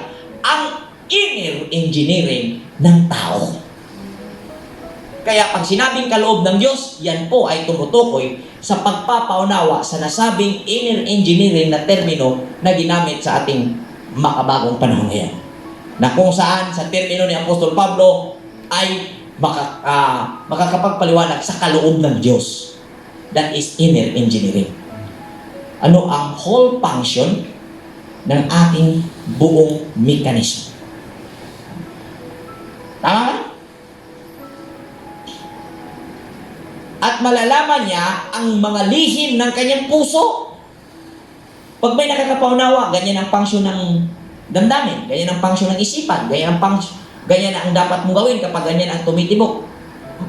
ang inner engineering ng tao. Kaya pag sinabing kaloob ng Diyos, yan po ay tumutukoy sa pagpapaunawa sa nasabing inner engineering na termino na ginamit sa ating makabagong panahon ngayon. Na kung saan sa termino ni Apostol Pablo ay makakapagpaliwanag sa kaloob ng Diyos. That is inner engineering. Ano ang whole function ng ating buong mekanismo. Tama ba? At malalaman niya ang mga lihim ng kanyang puso. Pag may nakakapaunawa, ganyan ang function ng damdamin, ganyan ang function ng isipan, ganyan ang dapat mong gawin kapag ganyan ang tumitibok.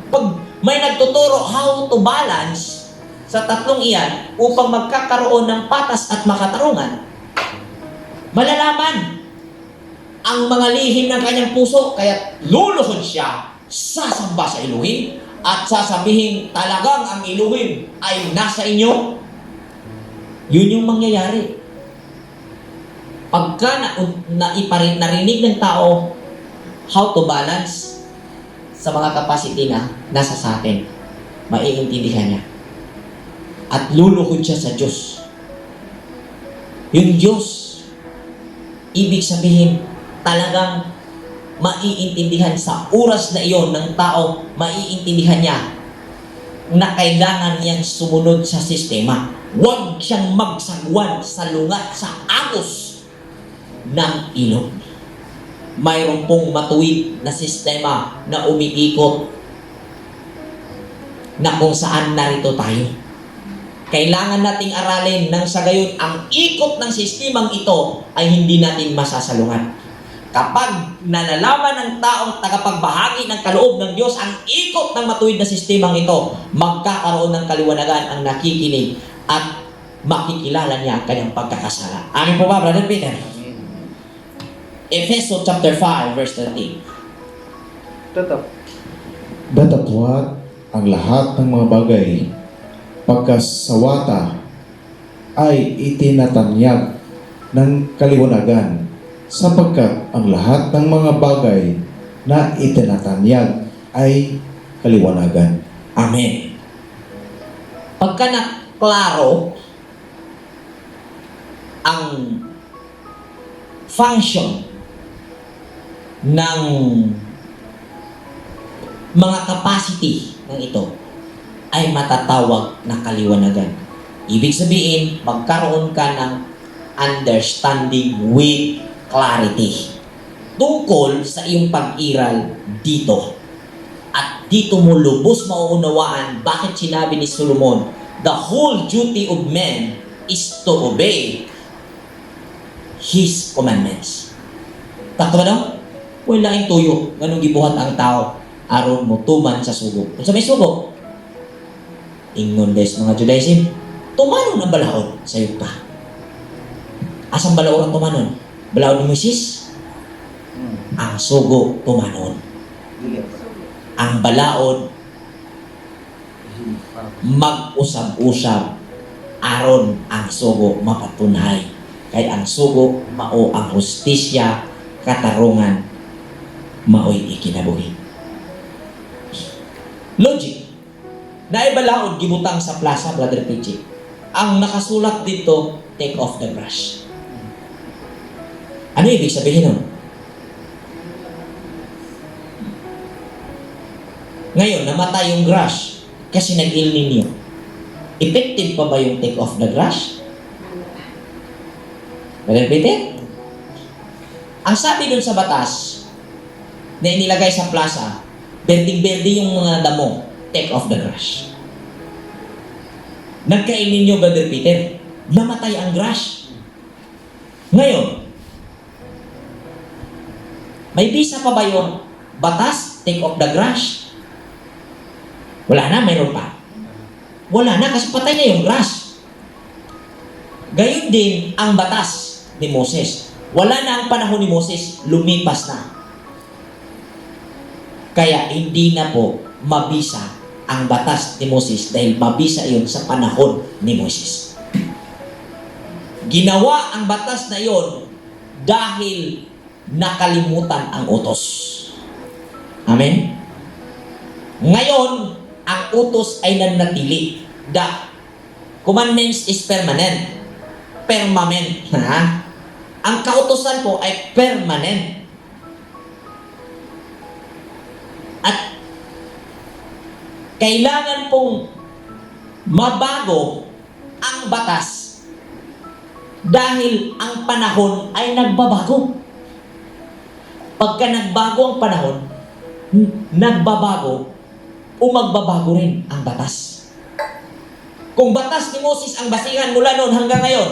Pag may nagtuturo how to balance sa tatlong iyan upang magkakaroon ng patas at makatarungan, malalaman ang mga lihim ng kanyang puso, kaya luluhod siya, sasamba sa Elohim, at sasabihin talagang ang Elohim ay nasa inyo. Yun yung mangyayari. Pagka narinig ng tao how to balance sa mga capacity na nasa sa atin, maiintindihan niya. At luluhod siya sa Diyos. Yung Diyos, ibig sabihin, talagang maiintindihan sa oras na iyon ng tao, maiintindihan niya na kailangan niyang sumunod sa sistema. Huwag siyang magsagwan sa lungat, sa agos ng ilog. Mayroon pong matuwid na sistema na umiikot na kung saan narito tayo. Kailangan nating aralin nang sa gayon ang ikot ng sistemang ito ay hindi natin masasalungan. Kapag nalalaman ng taong tagapagbahagi ng kaloob ng Diyos ang ikot ng matuwid na sistemang ito, magkakaroon ng kaliwanagan ang nakikinig at makikilala niya ang kanyang pagkakasala. Amin po ba, Brother Peter? Efeso chapter 5, verse 13. Datapwat ang lahat ng mga bagay pagkasawata ay itinatanyag ng kaliwanagan, sapagkat ang lahat ng mga bagay na itinatanyag ay kaliwanagan. Amen. Pagka naklaro ang function ng mga capacity ng ito, ay matatawag na kaliwanagan. Ibig sabihin, magkaroon ka ng understanding with clarity tungkol sa iyong pag-iral dito. At dito mo lubos mauunawaan bakit sinabi ni Solomon, the whole duty of man is to obey His commandments. Takto ba daw? Wala yung tuyo. Ganun gibuhat ang tao aron mo tuman sa sugo. Kung sa may sugo, ingon des mga Judaism, tumanon ang balahon sa iyo pa. Asang balahon ang tumanon? Balahon ni Moises? Ang sugo tumanon. Ang balaod mag-usab-usab aron ang sugo mapatunhay. Kay ang sugo mao ang hustisya, katarungan, mao'y ikinabuhi. Logic. Naibalaod gibutang sa plaza, Brother Pichi. Ang nakasulat dito, take off the brush. Ano ibig sabihin nun? Ngayon, namatay yung brush kasi nag-Il Nino. Effective pa ba yung take off the brush? Brother Peter? Ang sabi dun sa batas na inilagay sa plaza, berding-berding yung mga damo, take off the grass. Nagkain ninyo, Brother Peter, namatay ang grass. Ngayon, may bisa pa ba yung batas, take off the grass? Wala na, mayroon pa. Wala na, kasi patay na yung grass. Gayon din ang batas ni Moses. Wala na ang panahon ni Moses, lumipas na. Kaya hindi na po mabisa ang batas ni Moses dahil mabisa iyon sa panahon ni Moses. Ginawa ang batas na iyon dahil nakalimutan ang utos. Amen? Ngayon, ang utos ay nanatili. The commandments is permanent. Permanent. Ha? Ang kautosan po ay permanent. At kailangan pong mabago ang batas dahil ang panahon ay nagbabago. Pagka nagbago ang panahon, nagbabago o magbabago rin ang batas. Kung batas ni Moses ang basihan mula noon hanggang ngayon,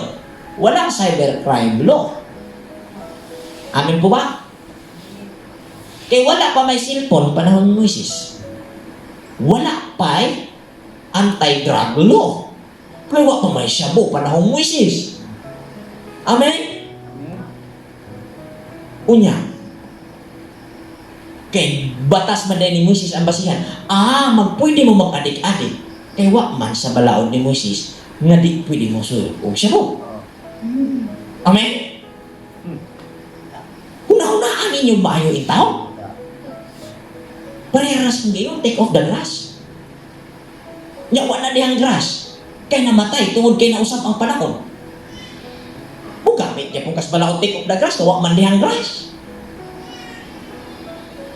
walang cybercrime law. Amin po ba? Kaya wala pa may cellphone panahon ni Moises. Wala pa anti-drug law. Kaya wala pa may shabu panahon ni Moises. Amen? Unya. Kay batas man din ni Moises ang basihan. Magpwede mo mag-adik-adik. Kaya wala man sa balaod ni Moises nga di pwede mo suyo o shabu. Amen? Una-unaan ninyo maayo itaw. Parehas ngayon, take off the grass. Nyawa na dihang grass. Kaya namatay, tungod kay nausap ang panahon. O gamit niya kung kasbalaot take off the grass, kawa man dihang grass.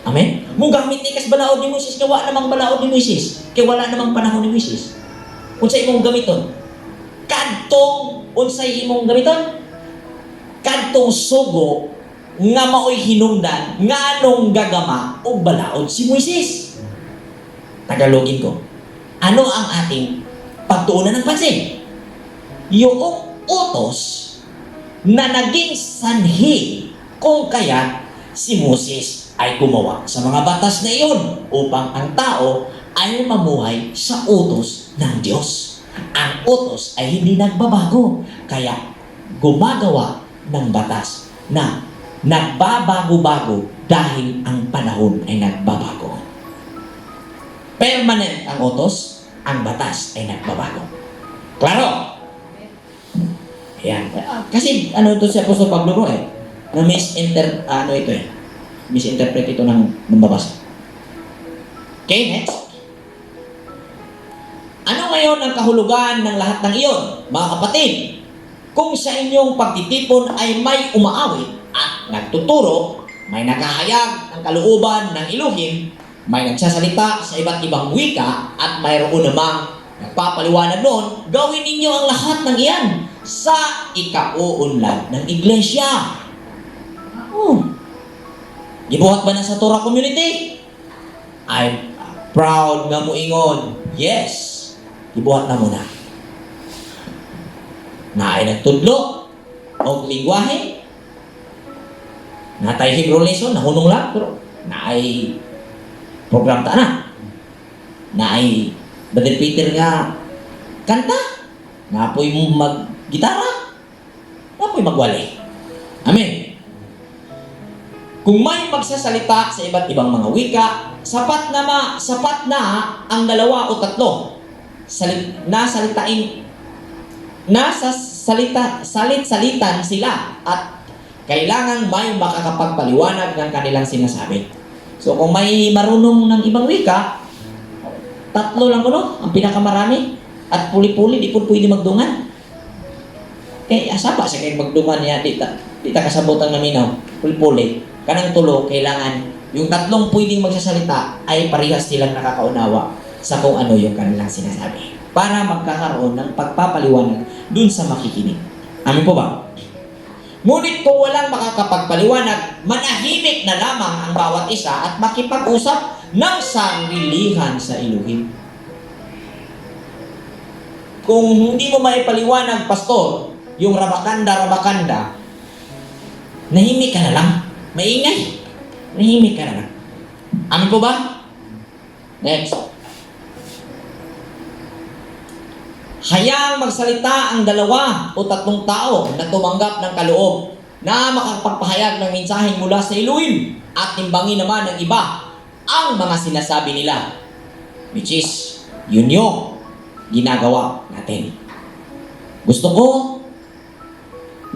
Amen? Mo gamit ni kasbalaod ni Moises, kawa namang balaod ni Moises. Kaya wala namang panahon ni Moises. Unsay imong gamiton? Kadtong, unsay imong gamiton? Kadtong sugo nga maoy hinungdan nga anong gagama o balaod si Moises. Tagalogin ko. Ano ang ating pagtuunan ng pansin? Yung utos na naging sanhi kung kaya si Moses ay gumawa sa mga batas na iyon upang ang tao ay mamuhay sa utos ng Diyos. Ang utos ay hindi nagbabago, kaya gumagawa ng batas na nagbabago-bago dahil ang panahon ay nagbabago. Permanent ang utos, ang batas ay nagbabago. Klaro? Ayan. Kasi ito si Apostol Pablo na misinterpret ito ng babasa. Okay, next. Ano ngayon ang kahulugan ng lahat ng iyon, mga kapatid? Kung sa inyong pagtitipon ay may umaawit at nagtuturo, may naghahayag ng kalooban ng Elohim, may nagsasalita sa iba't ibang wika, at mayroon namang nagpapaliwanag noon, gawin ninyo ang lahat ng iyan sa ikauunlad ng iglesia. Gibuhat ba na sa Torah community? I'm proud nga muingon. Yes. Gibuhat na muna. Na ay nagtudlo o lingwahe. Natay Hebrew lesson, nahunong lang, pero na ay program ta na. Na ay Brother Peter nga kanta. Na apoy mo mag-gitara. Na apoy magwali. Amen. Kung may magsasalita sa iba't ibang mga wika, sapat na ang 2 o 3 salitan sila at kailangan may makakapagpaliwanag ng kanilang sinasabi. So kung may marunong ng ibang wika, 3 lang ang pinakamarami, at puli-puli di po pwede magdungan. Asa pa siya kayo magdungan niya, di ta kasabutan na minaw, puli-puli. Kanang 3, kailangan yung 3 pwedeng magsasalita ay parehas silang nakakaunawa sa kung ano yung kanilang sinasabi, para magkakaroon ng pagpapaliwanag dun sa makikinig. Amin po ba? Ngunit kung walang makakapagpaliwanag, manahimik na lamang ang bawat isa at makipag-usap ng sarilihan sa Elohim. Kung hindi mo maipaliwanag, pastor, yung rabakanda, nahimik ka na lang. Maingay. Nahimik ka na lang. Amin po ba? Next. Hayang magsalita ang 2 o 3 tao na tumanggap ng kaloob na makapagpahayag ng mensaheng mula sa Elohim, at timbangin naman ng iba ang mga sinasabi nila, which is yun yung ginagawa natin. Gusto ko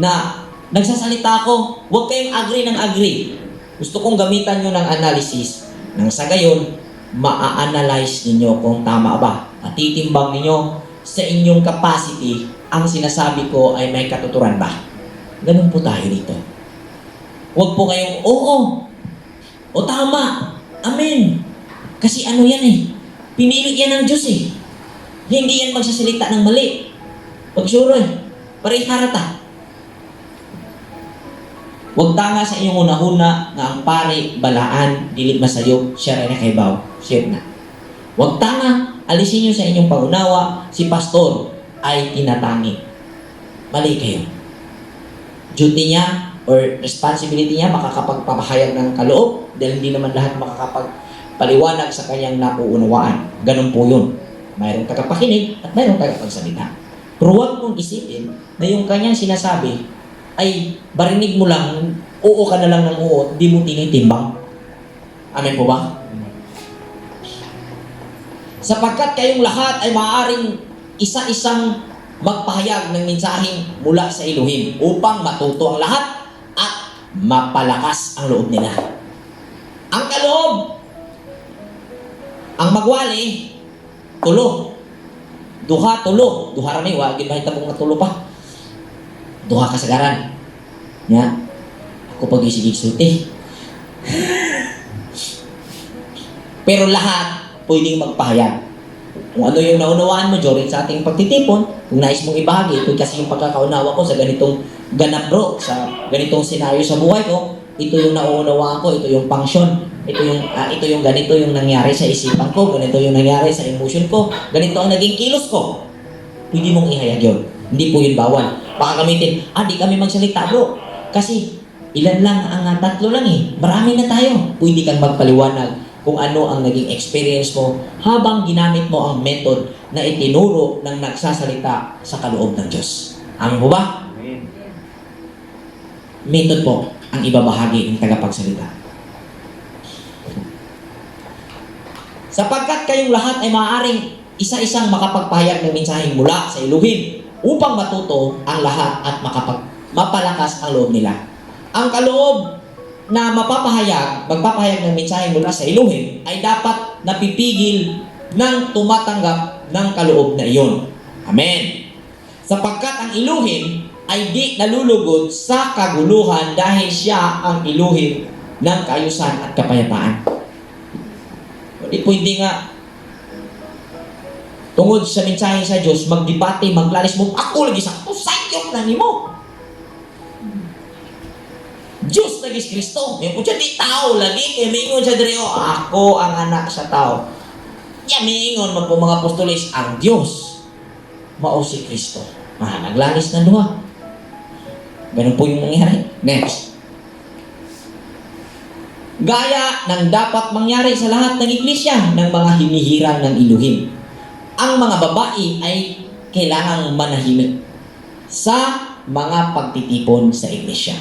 na nagsasalita ako, huwag kayong agree ng agree. Gusto kong gamitan nyo ng analysis nang sa gayon, maa-analyze ninyo kung tama ba, at titimbang ninyo sa inyong capacity ang sinasabi ko ay may katuturan ba. Ganun po tayo dito. Huwag po kayong o tama, amen. Kasi ano yan pinili yan ng Diyos Hindi yan magsasalita ng mali. Huwag sure pareha harata. Huwag tanga sa inyong una-huna nga ang pari, balaan, dilit masayo, siya rin na kay Baw. Share na. Huwag tanga, alisin nyo sa inyong pangunawa, si pastor ay tinatangi. Mali kayo. Duty niya, or responsibility niya makakapagpapahayag ng kaloob dahil hindi naman lahat makakapagpaliwanag sa kanyang nauunawaan. Ganun po yun. Mayroong tagapakinig at mayroong tagapagsalita. Pero huwag mong isipin na yung kanyang sinasabi ay barinig mo lang, oo ka na lang ng oo, di mo tinitimbang. Amen po ba? Sapagkat kayong lahat ay maaaring isa-isang magpahayag ng mensaheng mula sa Elohim upang matuto ang lahat at mapalakas ang loob nila. Ang kaloob, ang magwali, tulo. Duha, tulo. Duha rami, wag gid mong matulo pa. Duha kasagaran. Nya, ako pag-isigig sulti. Pero lahat pwedeng magpahayag. Kung ano yung naunawaan mo during sa ating pagtitipon, kung nais mong ibahagi, ito kasi yung pagkakaunawa ko sa ganitong ganap bro, sa ganitong senaryo sa buhay ko, ito yung nauunawaan ko, ito yung function, ito yung ganito yung nangyari sa isipan ko, ganito yung nangyari sa emotion ko, ganito ang naging kilos ko. Pwede mong ihayag yun. Hindi po yun bawal. Baka gamitin, di kami magsalita bro. Kasi ilan lang ang tatlo lang eh. Marami na tayo. Pwede kang magpaliwanag kung ano ang naging experience mo habang ginamit mo ang method na itinuro ng nagsasalita sa kaloob ng Diyos. Amen po ba? Amen. Method po ang ibabahagi ng tagapagsalita. Sapagkat kayong lahat ay maaaring isa-isang makapagpahayag ng mensaheng mula sa Elohim upang matuto ang lahat at mapalakas ang loob nila. Ang kaloob na magpapahayag ng mensahe mula sa Elohim ay dapat napipigil ng tumatanggap ng kaloob na iyon. Amen. Sapagkat ang Elohim ay di nalulugod sa kaguluhan dahil siya ang Elohim ng kaayusan at kapayapaan. Hindi pwede nga tungod sa mensahe sa Diyos, magdebate, maglalis mo, ako lagi sa sayop na nimo. Diyos lagi si Kristo. Yung kung siya di tao lagi, kaya mingon siya diri, ako ang anak sa tao. Kaya mingon man po mga apostolis, ang Diyos mao si Kristo. Naglalis na duha. Ganun po yung nangyari. Next. Gaya ng dapat mangyari sa lahat ng iglesia ng mga hinihirang ng Elohim. Ang mga babae ay kailangang manahimik sa mga pagtitipon sa iglesia.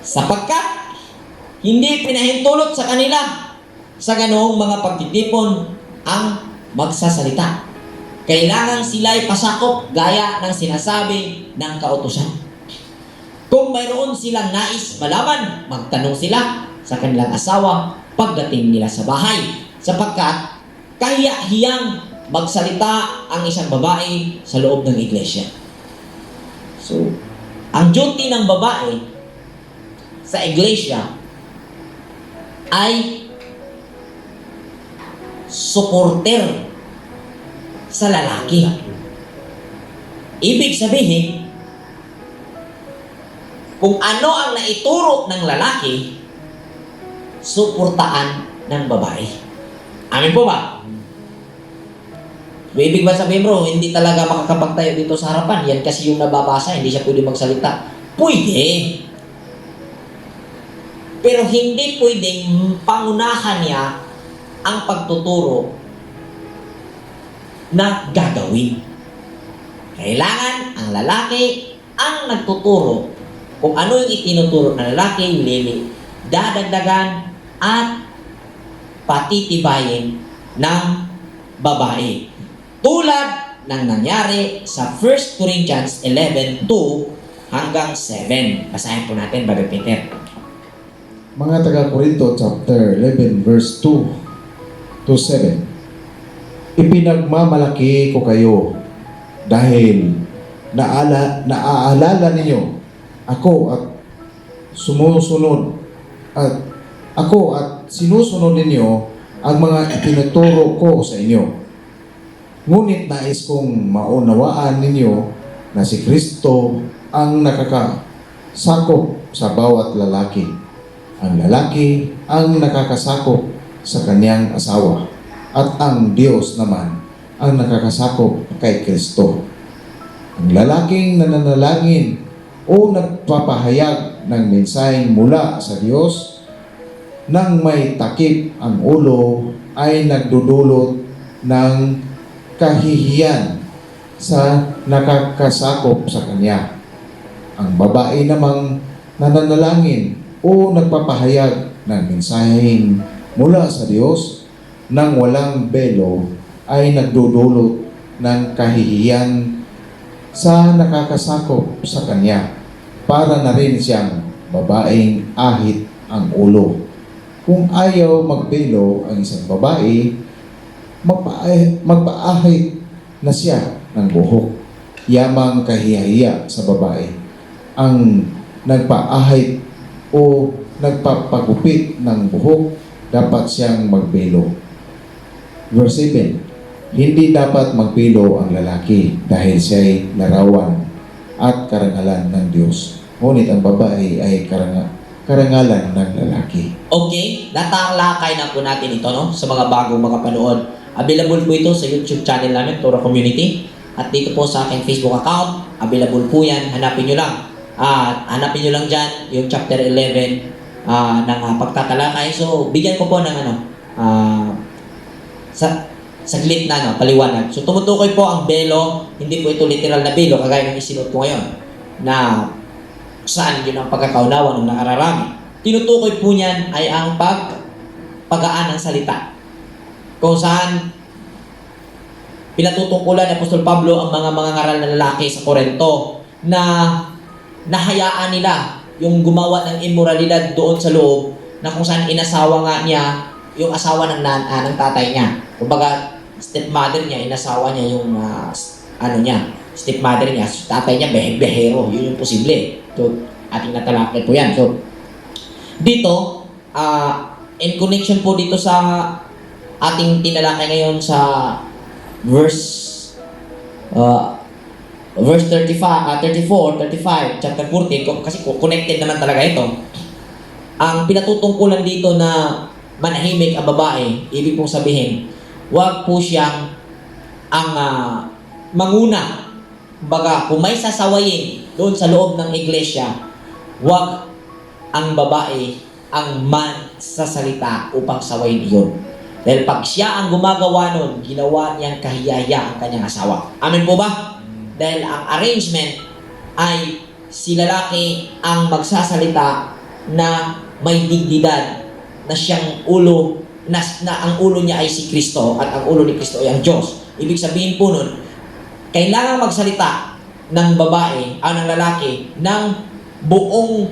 Sapagkat hindi pinahintulot sa kanila sa ganoong mga pagtitipon ang magsasalita. Kailangan sila'y pasakop gaya ng sinasabi ng kautusan. Kung mayroon silang nais malaman, magtanong sila sa kanilang asawa pagdating nila sa bahay. Sapagkat kahiya-hiyang magsalita ang isang babae sa loob ng iglesia. So, ang duty ng babae sa iglesia ay supporter sa lalaki. Ibig sabihin, kung ano ang naituro ng lalaki, suportaan ng babae. Amin po ba? Ibig ba sabihin bro, hindi talaga makakapagtayo dito sa harapan. Yan kasi yung nababasa, hindi siya pwede magsalita. Pwede. Pero hindi pwedeng pangunahan niya ang pagtuturo na gagawin. Kailangan ang lalaki ang nagtuturo kung ano yung itinuturo ng lalaki, dadagdagan at patitibayin ng babae. Tulad ng nangyari sa 1 Corinthians 11:2 hanggang 7. Basahin po natin, Brother Peter. Mga taga-Korinto chapter 11 verse 2 to 7. Ipinagmamalaki ko kayo dahil naaalala ninyo ako at sinusunod ninyo ang mga itinuturo ko sa inyo. Ngunit nais kong maunawaan ninyo na si Kristo ang nakakasakop sa bawat lalaki. Ang lalaki ang nakakasakop sa kanyang asawa at ang Diyos naman ang nakakasakop kay Kristo. Ang lalaking nananalangin o nagpapahayag ng mensaheng mula sa Diyos. Nang may takip ang ulo ay nagdudulot ng kahihiyan sa nakakasakop sa kanya. Ang babae namang nananalangin o nagpapahayag ng mensaheng mula sa Diyos nang walang belo ay nagdudulot ng kahihiyan sa nakakasakop sa kanya. Para na rin siyang babaeng ahit ang ulo. Kung ayaw magbelo ang isang babae, magpaahit na siya ng buhok. Yamang kahihiya sa babae ang nagpaahit o nagpapagupit ng buhok, dapat siyang magbelo. Verse 7, hindi dapat magbelo ang lalaki dahil siya'y larawan at karangalan ng Diyos. Ngunit ang babae ay karangalan ng lalaki. Okay, natalakay na po natin ito, no? Sa mga bagong makapanood. Available po ito sa YouTube channel namin, Torah Community. At dito po sa aking Facebook account, available po yan. Hanapin nyo lang. Hanapin nyo lang dyan yung chapter 11 ng pagtatalakay. So, bigyan ko po ng saglit na paliwanag. So, tumutukoy po ang belo. Hindi po ito literal na belo, kagaya ng isinuot ko ngayon. Na saan yun ang pagkakaunawa ng nakararami. Tinutukoy po niyan ay ang pagpagaan ng salita. Kung saan pinatutungkulan ni Apostol Pablo ang mga ngaral na lalaki sa Corinto na nahayaan nila yung gumawa ng immoralidad doon sa loob, na kung saan inasawa nga niya yung asawa ng tatay niya. Kumbaga, stepmother niya, inasawa niya yung stepmother niya. Tatay niya, behero. Yun yung posible. So, ating natalakay po yan. So, dito, in connection po dito sa ating tinalakay ngayon sa verse 34, 35, chapter 14, kasi connected naman talaga ito. Ang pinatutungkulan dito na manahimik ang babae, ibig pong sabihin, wag po siyang ang manguna. Baga, kung may sasawayin doon sa loob ng iglesia, wag ang babae ang magsasalita upang sawayin iyon. Dahil pag siya ang gumagawa nun, ginawa niyang kahiyaya ang kanyang asawa. Amen po ba? Dahil ang arrangement ay si lalaki ang magsasalita na may dignidad, na siyang ulo, na ang ulo niya ay si Kristo at ang ulo ni Kristo ay ang Diyos. Ibig sabihin po nun, kailangan magsalita ng babae o ng lalaki ng buong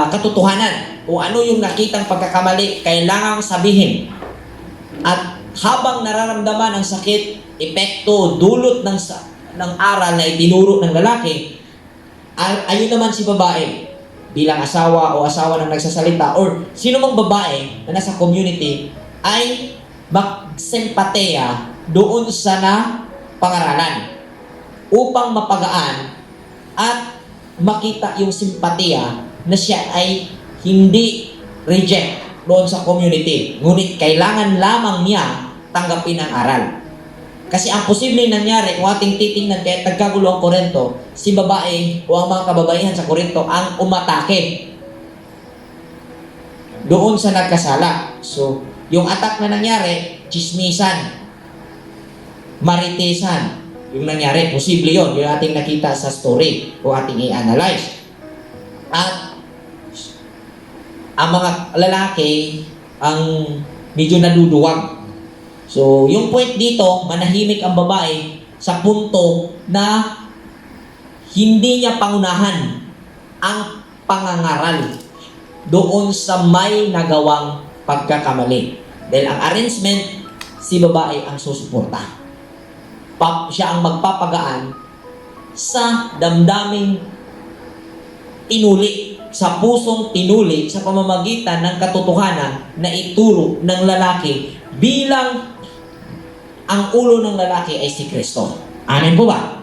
katotohanan. Kung ano yung nakitang pagkakamali, kailangang sabihin. At habang nararamdaman ang sakit, epekto, dulot ng aral na itinuro ng lalaki, ayun naman si babae bilang asawa o asawa ng nagsasalita or sino mang babae na nasa community ay magsimpateya doon sa pangaralan upang mapagaan at makita yung simpatiya na siya ay hindi reject doon sa community. Ngunit kailangan lamang niya tanggapin ang aral. Kasi ang posibleng nangyari, kung ating titingnan kahit nagkagulo ang Corinto, si babae o ang mga kababaihan sa Corinto ang umatake doon sa nagkasala. So, yung attack na nangyari, chismisan, maritesan, yung nangyari, posible yun. Yung ating nakita sa story o ating i-analyze. At ang mga lalaki ang medyo naduduwag. So, yung point dito, manahimik ang babae sa punto na hindi niya pangunahan ang pangangaral doon sa may nagawang pagkakamali. Dahil ang arrangement, si babae ang susuporta. Siya ang magpapagaan sa damdaming tinuli, sa pusong tinuli sa pamamagitan ng katotohanan na ituro ng lalaki bilang ang ulo ng lalaki ay si Kristo. Amen po ba?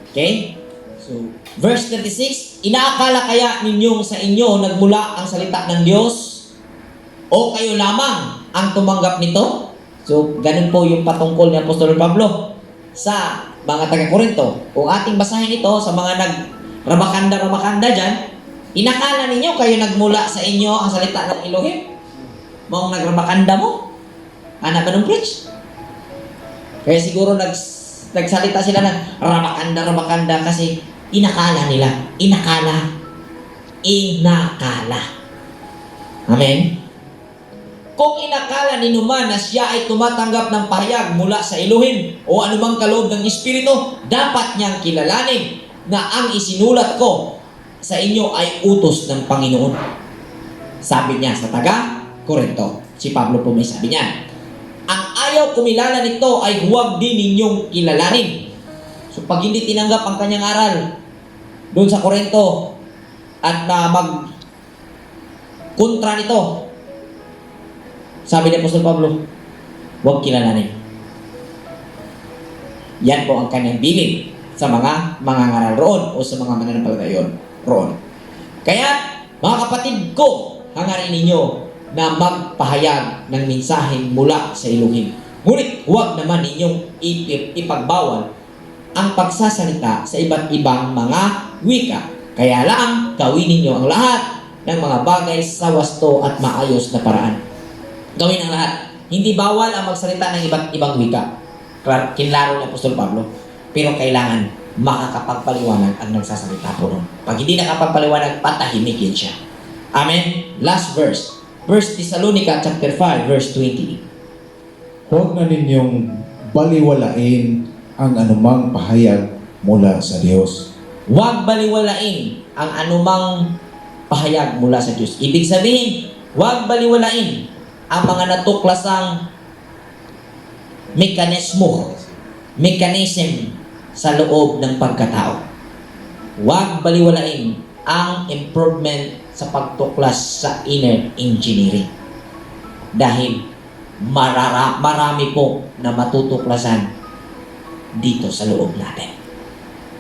Okay? So, verse 36, inaakala kaya ninyong sa inyo nagmula ang salita ng Diyos o kayo lamang ang tumanggap nito? So, ganun po yung patungkol ni Apostol Pablo sa mga taga-Korinto, kung ating basahin ito sa mga nag-rabakanda dyan, inakala ninyo kayo nagmula sa inyo ang salita ng Elohim? Mong nagrabakanda mo? Anak ba ng preach? Kaya siguro nagsalita sila ng rabakanda kasi inakala nila. Inakala. Amen? Kung inakala ni Numan na siya ay tumatanggap ng pahayag mula sa Elohim o anumang kaloob ng Espiritu, dapat niyang kilalanin na ang isinulat ko sa inyo ay utos ng Panginoon. Sabi niya sa taga-Korinto. Si Pablo po may sabi niya. Ang ayaw kumilala nito ay huwag din ninyong kilalanin. So pag hindi tinanggap ang kanyang aral doon sa Korinto at na kontra nito, sabi ni Apostol Pablo, huwag kilalanin. Yan po ang kanyang bilin sa mga mangangaral roon o sa mga mananampalataya roon. Kaya, mga kapatid ko, hangarin ninyo na magpahayag ng mensahe mula sa Elohim. Ngunit huwag naman ninyong ipagbawal ang pagsasalita sa iba't ibang mga wika. Kaya lang, gawin ninyo ang lahat ng mga bagay sa wasto at maayos na paraan. Gawin ang lahat. Hindi bawal ang magsalita ng iba't ibang wika. Kinlaro ni Apostol Pablo. Pero kailangan makakapagpaliwanag ang nagsasalita po nun. Pag hindi nakapagpaliwanag, patahimikin siya. Amen? Last verse. 1 Thessalonica chapter 5, verse 20. Huwag na ninyong baliwalain ang anumang pahayag mula sa Diyos. Huwag baliwalain ang anumang pahayag mula sa Diyos. Ibig sabihin, huwag baliwalain ang mga natuklasang mechanism sa loob ng pagkatao. Huwag baliwalain ang improvement sa pagtuklas sa inner engineering. Dahil marami po na matutuklasan dito sa loob natin.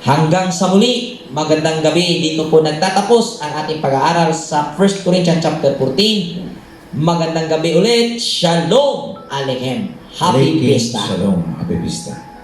Hanggang sa muli, magandang gabi. Dito po nagtatapos ang ating pag-aaral sa 1 Corinthians chapter 14. Magandang gabi ulit. Shalom Aleichem. Happy Aleichem, Fiesta. Shalom. Happy Fiesta.